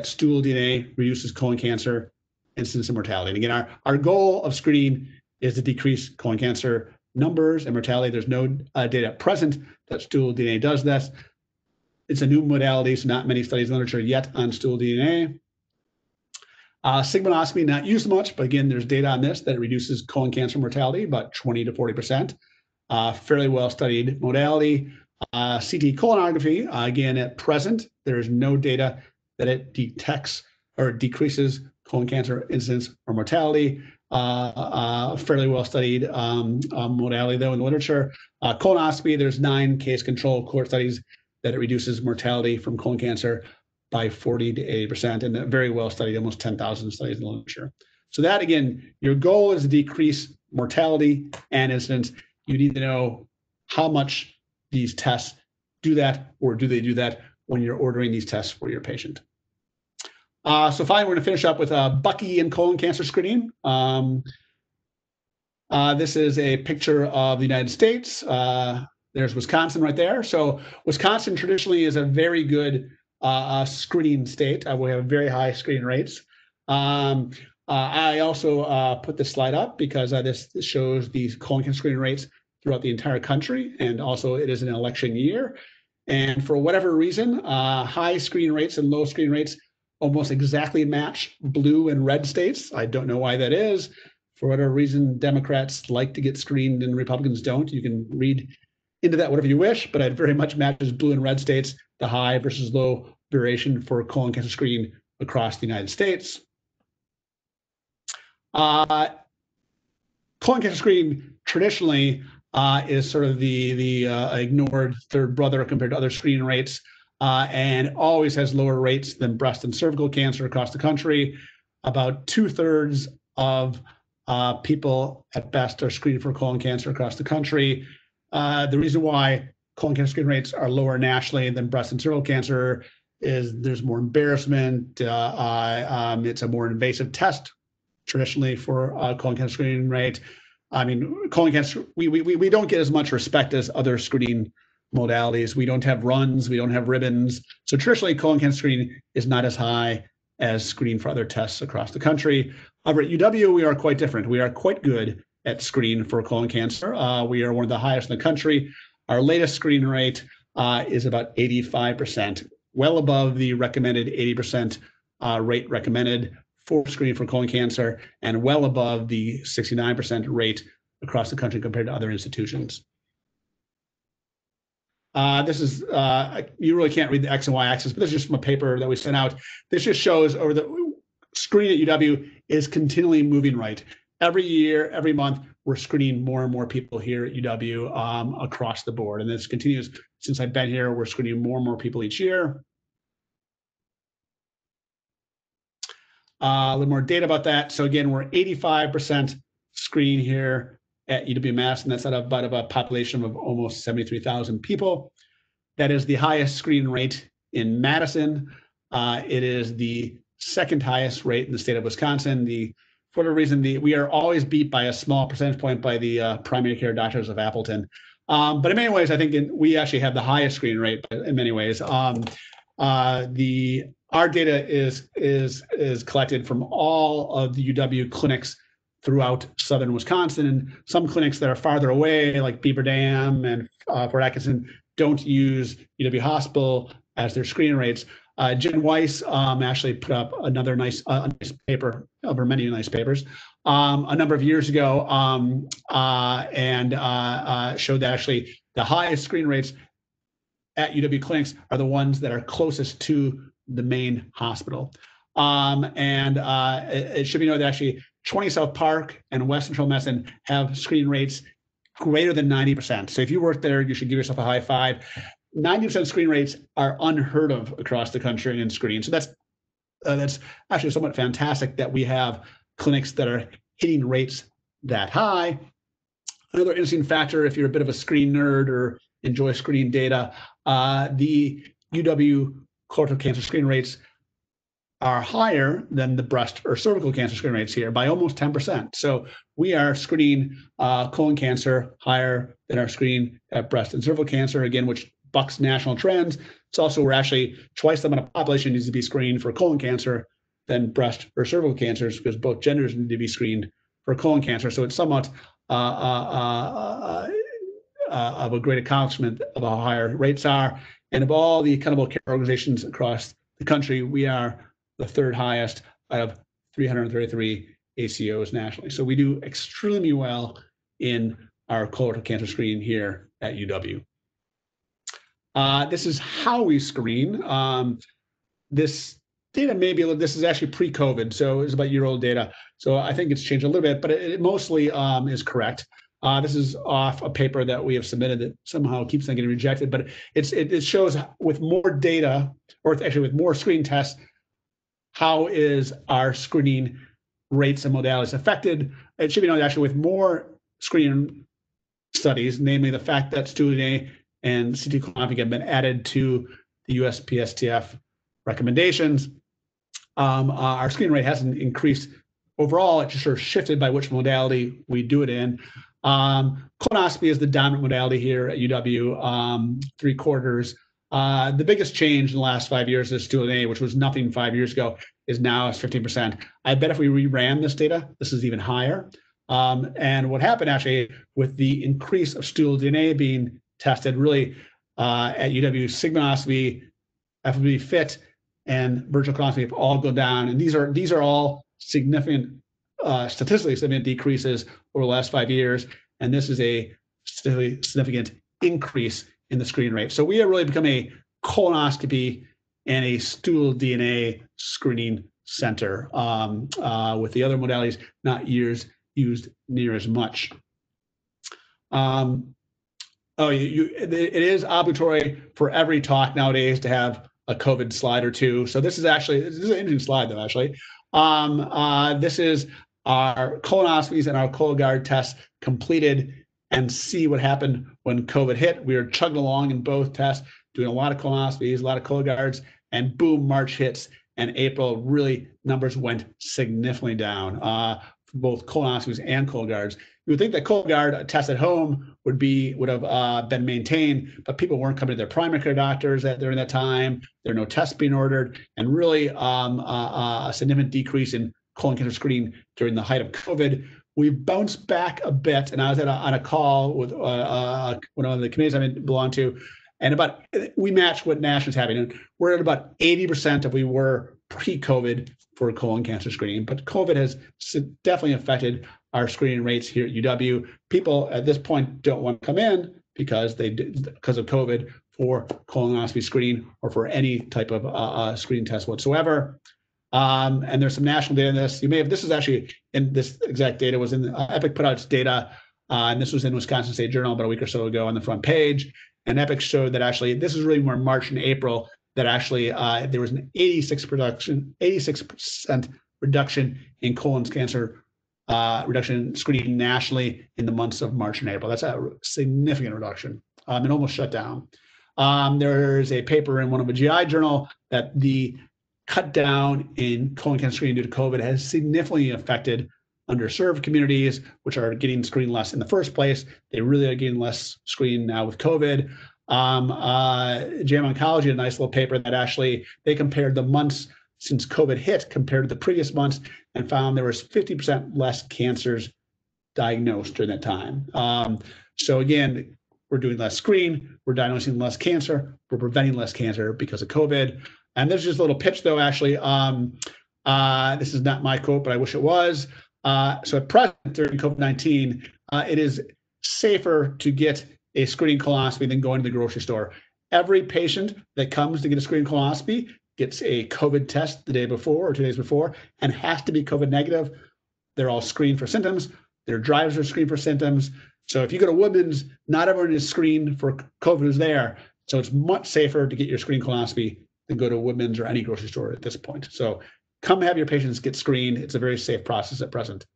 stool DNA reduces colon cancer incidence and mortality. And again, our goal of screening is to decrease colon cancer numbers and mortality. There's no data present that stool DNA does this. It's a new modality, so not many studies in the literature yet on stool DNA. Sigmoidoscopy, not used much, but again, there's data on this that it reduces colon cancer mortality about 20 to 40%. Fairly well studied modality. CT colonography, again, at present, there is no data that it detects or decreases colon cancer incidence or mortality. Fairly well studied modality, though, in the literature. Colonoscopy, there's 9 case control cohort studies that it reduces mortality from colon cancer by 40 to 80%, and very well studied, almost 10,000 studies in the literature. So that, again, your goal is to decrease mortality and incidence. You need to know how much these tests do that, or do they do that when you're ordering these tests for your patient. So finally, we're going to finish up with Bucky and colon cancer screening. This is a picture of the United States. There's Wisconsin right there. So Wisconsin traditionally is a very good screening state. We have very high screening rates. I also put this slide up because this shows the colon cancer screening rates throughout the entire country, and also it is an election year. And for whatever reason, high screening rates and low screening rates almost exactly match blue and red states. I don't know why that is. For whatever reason, Democrats like to get screened and Republicans don't. You can read into that whatever you wish, but it very much matches blue and red states, the high versus low variation for colon cancer screening across the United States. Colon cancer screening traditionally is sort of the ignored third brother compared to other screening rates, and always has lower rates than breast and cervical cancer across the country. About 2/3 of people at best are screened for colon cancer across the country. The reason why colon cancer screening rates are lower nationally than breast and cervical cancer is there's more embarrassment. It's a more invasive test traditionally for colon cancer screening rate. I mean, colon cancer, we don't get as much respect as other screening modalities. We don't have runs, we don't have ribbons. So traditionally, colon cancer screening is not as high as screening for other tests across the country. However, at UW, we are quite different. We are quite good at screening for colon cancer. We are one of the highest in the country. Our latest screen rate is about 85%, well above the recommended 80% rate recommended for screening for colon cancer, and well above the 69% rate across the country compared to other institutions. This is, you really can't read the X and Y axis, but this is just from a paper that we sent out. This just shows over the screening at UW is continually moving right. Every year, every month, we're screening more and more people here at UW across the board. And this continues since I've been here. We're screening more and more people each year. A little more data about that. So again, we're 85% screening here at UW-Madison. That's out of about a population of almost 73,000 people. That is the highest screening rate in Madison. It is the second highest rate in the state of Wisconsin. For whatever reason, we are always beat by a small percentage point by the primary care doctors of Appleton. But in many ways, I think we actually have the highest screening rate in many ways. Our data is collected from all of the UW clinics throughout southern Wisconsin, and some clinics that are farther away, like Beaver Dam and Fort Atkinson, don't use UW Hospital as their screening rates. Jen Weiss actually put up another nice paper, over many nice papers, a number of years ago, and showed that actually the highest screen rates at UW clinics are the ones that are closest to the main hospital. It should be noted that actually 20 South Park and West Central Medicine have screening rates greater than 90%. So if you work there, you should give yourself a high five. 90% screen rates are unheard of across the country in screening. So that's actually somewhat fantastic that we have clinics that are hitting rates that high. Another interesting factor, if you're a bit of a screen nerd or enjoy screening data, the UW colorectal cancer screen rates are higher than the breast or cervical cancer screen rates here by almost 10%. So we are screening colon cancer higher than our screening at breast and cervical cancer, again, which bucks national trends. It's also, we're actually twice the amount of population needs to be screened for colon cancer than breast or cervical cancers, because both genders need to be screened for colon cancer. So it's somewhat of a great accomplishment of how higher rates are. And of all the accountable care organizations across the country, we are the third highest out of 333 ACOs nationally. So we do extremely well in our colorectal cancer screening here at UW. This is how we screen. This data may be, this is actually pre-COVID, so it's about a year-old data. So I think it's changed a little bit, but it mostly is correct. This is off a paper that we have submitted that somehow keeps on getting rejected, but it shows with more data, or actually with more screen tests, how is our screening rates and modalities affected. It should be noted actually with more screening studies, namely the fact that Stool DNA and CT colonoscopy have been added to the USPSTF recommendations. Our screen rate hasn't increased overall. It just sort of shifted by which modality we do it in. Colonoscopy is the dominant modality here at UW, 3/4. The biggest change in the last 5 years is Stool DNA, which was nothing 5 years ago, is now 15%. I bet if we reran this data, this is even higher. And what happened actually with the increase of Stool DNA being tested, really at UW, sigmoidoscopy, FFB FIT, and virtual colonoscopy have all gone down. And these are all significant, statistically significant decreases over the last 5 years. And this is a statistically significant increase in the screen rate. So we have really become a colonoscopy and a stool DNA screening center, with the other modalities not used near as much. It is obligatory for every talk nowadays to have a COVID slide or two. So this is an interesting slide though, actually. This is our colonoscopies and our Cologuard tests completed, and see what happened when COVID hit. We were chugging along in both tests, doing a lot of colonoscopies, a lot of Cologuards, and boom, March hits. and April, really numbers went significantly down for both colonoscopies and Cologuards. You would think that Cologuard test at home would have been maintained, but people weren't coming to their primary care doctors during that time. There are no tests being ordered, and really a significant decrease in colon cancer screening during the height of COVID. We've bounced back a bit, and I was on a call with one of the committees I belong to, and we matched what nationally is happening. We're at about 80% of we were pre-COVID for colon cancer screening, but COVID has definitely affected our screening rates here at UW. People at this point don't want to come in because of COVID for colonoscopy screening or for any type of screening test whatsoever. And there's some national data in this. This is actually in this exact data was in Epic put out its data, and this was in Wisconsin State Journal about a week or so ago on the front page. And Epic showed that actually this is really more March and April that actually there was an 86% reduction in colon cancer reduction screening nationally in the months of March and April. That's a significant reduction. It almost shut down. There's a paper in one of a GI journal that the cut down in colon cancer screening due to COVID has significantly affected underserved communities, which are getting screened less in the first place. They really are getting less screened now with COVID. JAMA Oncology had a nice little paper that actually they compared the months since COVID hit compared to the previous months and found there was 50% less cancers diagnosed during that time. So again, we're doing less screen, we're diagnosing less cancer, we're preventing less cancer because of COVID. And there's just a little pitch though, actually. This is not my quote, but I wish it was. So at present during COVID-19, it is safer to get a screening colonoscopy than going to the grocery store. Every patient that comes to get a screening colonoscopy gets a COVID test the day before or 2 days before and has to be COVID negative. They're all screened for symptoms. Their drivers are screened for symptoms. So if you go to Woodman's, not everyone is screened for COVID who's there. So it's much safer to get your screening colonoscopy than go to Woodman's or any grocery store at this point. So come have your patients get screened. It's a very safe process at present.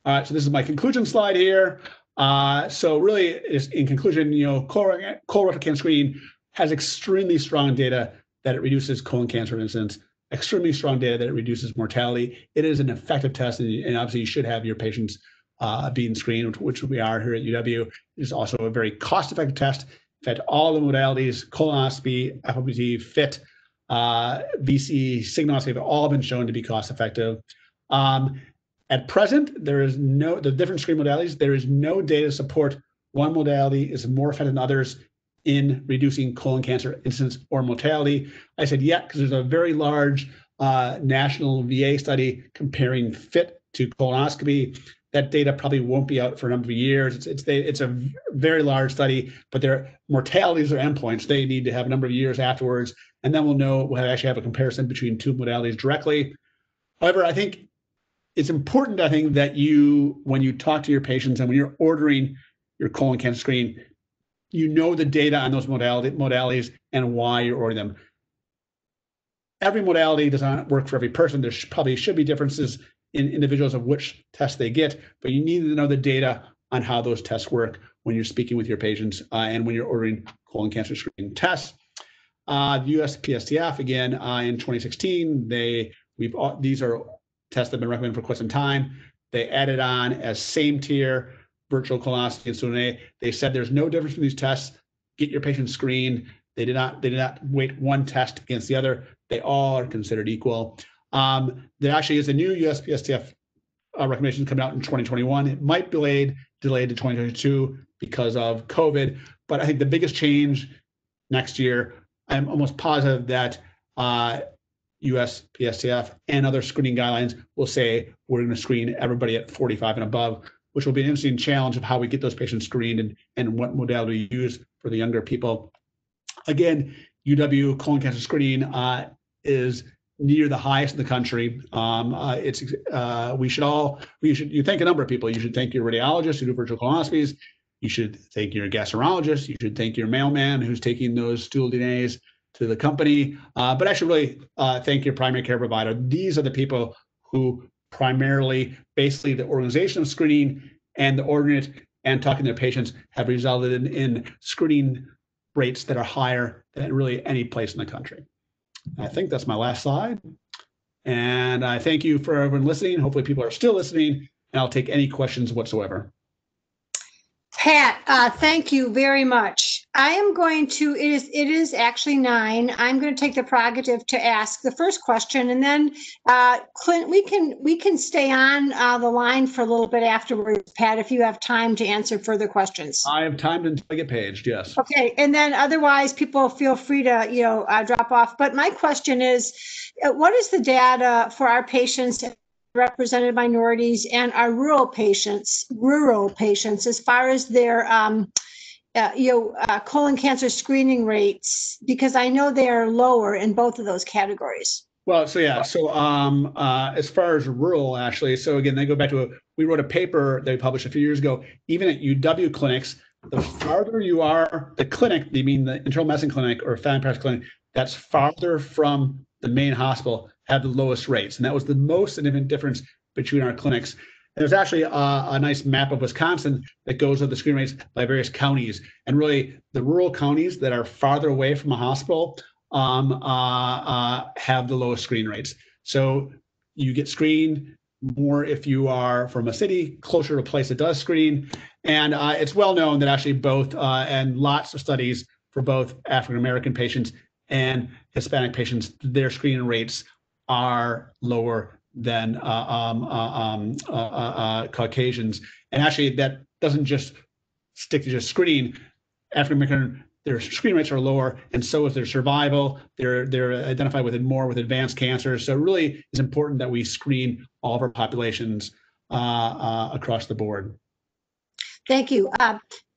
All right, so this is my conclusion slide here. So really, in conclusion, colorectal cancer screening has extremely strong data that it reduces colon cancer incidence, extremely strong data that it reduces mortality. It is an effective test, and obviously you should have your patients being screened, which we are here at UW. It is also a very cost-effective test. In fact, all the modalities, colonoscopy, FOBT, FIT, VC, signoscopy have all been shown to be cost-effective. At present, the different screening modalities, there is no data to support one modality is more effective than others in reducing colon cancer incidence or mortality. I said yet because there's a very large national VA study comparing FIT to colonoscopy. That data probably won't be out for a number of years. It's a very large study, but their mortalities are endpoints. They need to have a number of years afterwards, and then we'll actually have a comparison between two modalities directly. However, I think it's important, that when you talk to your patients and when you're ordering your colon cancer screen, you know the data on those modalities and why you're ordering them. Every modality does not work for every person. There probably should be differences in individuals of which test they get, but you need to know the data on how those tests work when you're speaking with your patients and when you're ordering colon cancer screening tests. USPSTF, again, in 2016, these are tests that have been recommended for quite some time. They added on as same tier virtual colonoscopy and Stool DNA. They said there's no difference between these tests. Get your patients screened. They did not weight one test against the other. They all are considered equal. There actually is a new USPSTF recommendation coming out in 2021. It might be delayed to 2022 because of COVID, but I think the biggest change next year, I'm almost positive that USPSTF and other screening guidelines will say we're going to screen everybody at 45 and above, which will be an interesting challenge of how we get those patients screened and what modality we use for the younger people. Again, UW colon cancer screening is near the highest in the country. You thank a number of people. You should thank your radiologist who do virtual colonoscopies. You should thank your gastroenterologist. You should thank your mailman who's taking those stool DNAs to the company. But I should really thank your primary care provider. These are the people who primarily, basically the organization of screening and the ordering it and talking to their patients have resulted in screening rates that are higher than really any place in the country. I think that's my last slide. And I thank you for everyone listening. Hopefully people are still listening, and I'll take any questions whatsoever. Pat, thank you very much. I am going to, it is actually 9. I'm going to take the prerogative to ask the first question, and then Clint, we can stay on the line for a little bit afterwards, Pat, if you have time to answer further questions. I have time until I get paged, yes. Okay, and then otherwise people feel free to, drop off. But my question is, what is the data for our patients, represented minorities, and our rural patients as far as their colon cancer screening rates, because I know they are lower in both of those categories. Well, so yeah, so as far as rural, actually, so again, they go back to we wrote a paper that we published a few years ago. Even at UW clinics, the farther you are, the clinic, you mean the internal medicine clinic or family practice clinic, that's farther from the main hospital, have the lowest rates. And that was the most significant difference between our clinics. And there's actually a nice map of Wisconsin that goes with the screen rates by various counties. And really, the rural counties that are farther away from a hospital have the lowest screen rates. So you get screened more if you are from a city closer to a place that does screen. And it's well known that actually both, and lots of studies for both African American patients and Hispanic patients, their screening rates are lower than Caucasians. And actually, that doesn't just stick to just screening. African American, their screen rates are lower, and so is their survival. They're identified with more with advanced cancers. So it really is important that we screen all of our populations across the board. Thank you.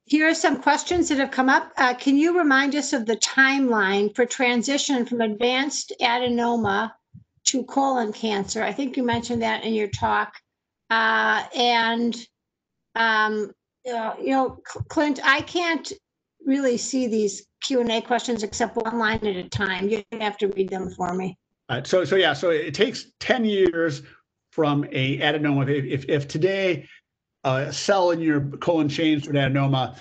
Here are some questions that have come up. Can you remind us of the timeline for transition from advanced adenoma to colon cancer? I think you mentioned that in your talk. Clint, I can't really see these Q&A questions except one line at a time. You have to read them for me. So it takes 10 years from a adenoma. If today a cell in your colon changed to an adenoma,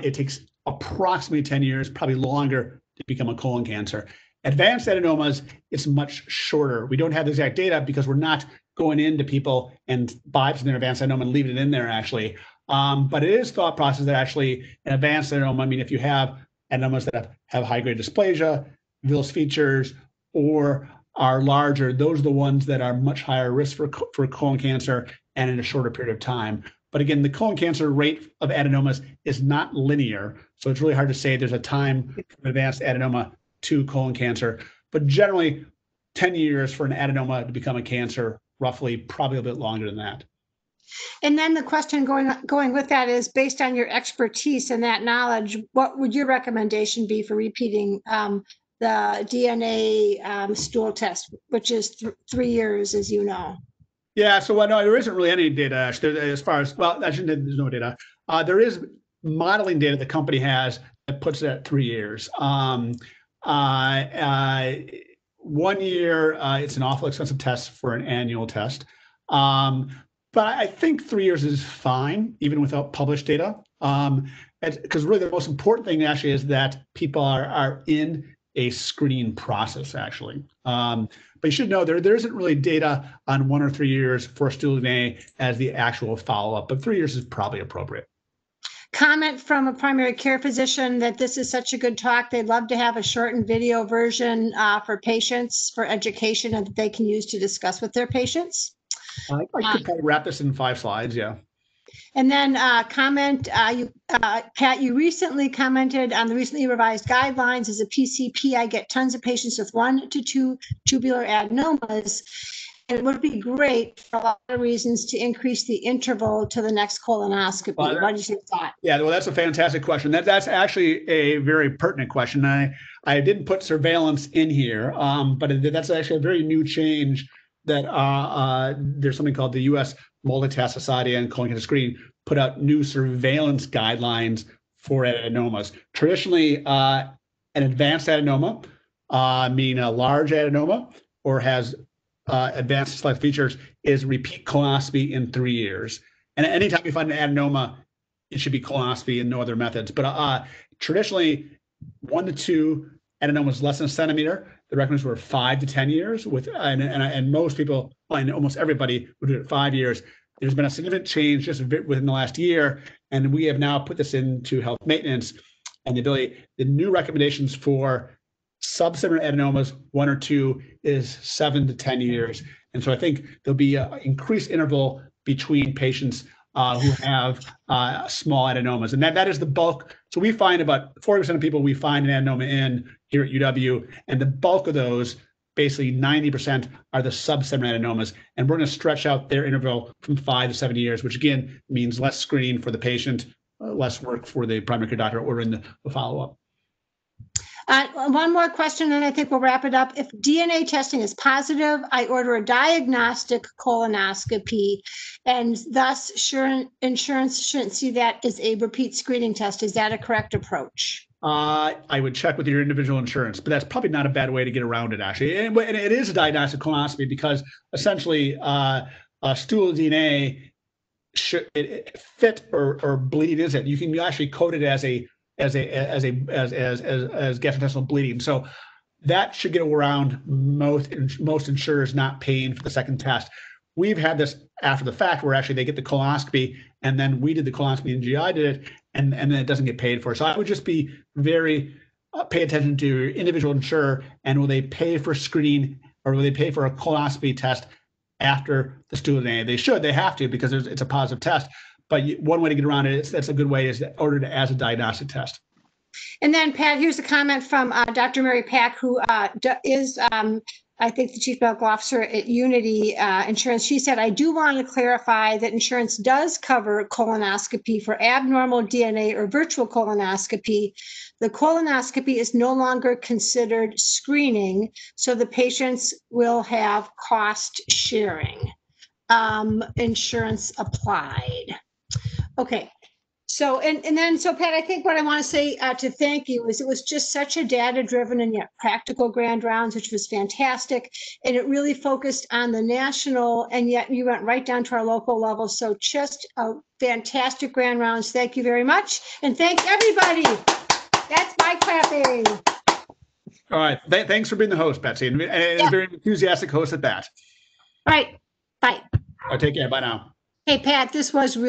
it takes approximately 10 years, probably longer, to become a colon cancer. Advanced adenomas, it's much shorter. We don't have the exact data because we're not going into people and biopsying their advanced adenoma and leaving it in there, actually. But it is thought process that actually an advanced adenoma, I mean, if you have adenomas that have high-grade dysplasia, villus features, or are larger, those are the ones that are much higher risk for colon cancer and in a shorter period of time. But again, the colon cancer rate of adenomas is not linear. So it's really hard to say there's a time from advanced adenoma to colon cancer. But generally, 10 years for an adenoma to become a cancer, roughly, probably a bit longer than that. And then the question going with that is, based on your expertise and that knowledge, what would your recommendation be for repeating the DNA stool test, which is 3 years, as you know? Yeah, so no, there isn't really any data actually, as far as, well, actually, there's no data. There is modeling data the company has that puts it at 3 years. 1 year, it's an awful expensive test for an annual test. But I think 3 years is fine, even without published data. Because really the most important thing actually is that people are in a screening process, actually. But you should know there isn't really data on 1 or 3 years for stool DNA as the actual follow-up, but 3 years is probably appropriate. Comment from a primary care physician that this is such a good talk. They'd love to have a shortened video version for patients for education and that they can use to discuss with their patients. I could probably wrap this in 5 slides, yeah. And then comment, Pat, you recently commented on the recently revised guidelines. As a PCP, I get tons of patients with 1 to 2 tubular adenomas. And it would be great for a lot of reasons to increase the interval to the next colonoscopy. What is your thought? Yeah, well, that's a fantastic question. That's actually a very pertinent question. I didn't put surveillance in here, but that's actually a very new change that there's something called the U.S. Multitask Society and Colon Cancer Screening put out new surveillance guidelines for adenomas. Traditionally, an advanced adenoma, meaning a large adenoma or has advanced select features, is repeat colonoscopy in 3 years. And anytime you find an adenoma, it should be colonoscopy and no other methods. But traditionally, 1 to 2 adenomas less than a centimeter the recommendations were 5 to 10 years and most people, and almost everybody would do it 5 years. There's been a significant change just within the last year, and we have now put this into health maintenance and the new recommendations for subseminal adenomas 1 or 2 is 7 to 10 years. And so I think there'll be an increased interval between patients who have small adenomas, and that is the bulk. So we find about 40% of people we find an adenoma in here at UW, and the bulk of those, basically 90%, are the subseminal adenomas, and we're going to stretch out their interval from 5 to 7 years, which again means less screening for the patient, less work for the primary care doctor ordering the follow-up. One more question, and I think we'll wrap it up. If DNA testing is positive, I order a diagnostic colonoscopy, and thus insurance shouldn't see that as a repeat screening test. Is that a correct approach? I would check with your individual insurance, but that's probably not a bad way to get around it, actually. And it is a diagnostic colonoscopy because essentially stool DNA should it fit or bleed is it? You can actually code it as gastrointestinal bleeding. So that should get around most insurers not paying for the second test. We've had this after the fact where actually they get the colonoscopy and then we did the colonoscopy and GI did it and then it doesn't get paid for. So I would just be very pay attention to your individual insurer and will they pay for screening or will they pay for a colonoscopy test after the stool DNA? They have to because it's a positive test. But one way to get around it, that's a good way, is to order it as a diagnostic test. And then, Pat, here's a comment from Dr. Mary Pack, who is, I think, the Chief Medical Officer at Unity Insurance. She said, I do want to clarify that insurance does cover colonoscopy for abnormal DNA or virtual colonoscopy. The colonoscopy is no longer considered screening, so the patients will have cost sharing. Insurance applied. Okay. So, so Pat, I think what I want to say to thank you is it was just such a data-driven and yet practical grand rounds, which was fantastic. And it really focused on the national, and yet you went right down to our local level. So just a fantastic grand rounds. Thank you very much. And thank everybody. That's my clapping. All right. Thanks for being the host, Betsy, and a very enthusiastic host at that. All right. Bye. Take care. Bye now. Hey, Pat, this was really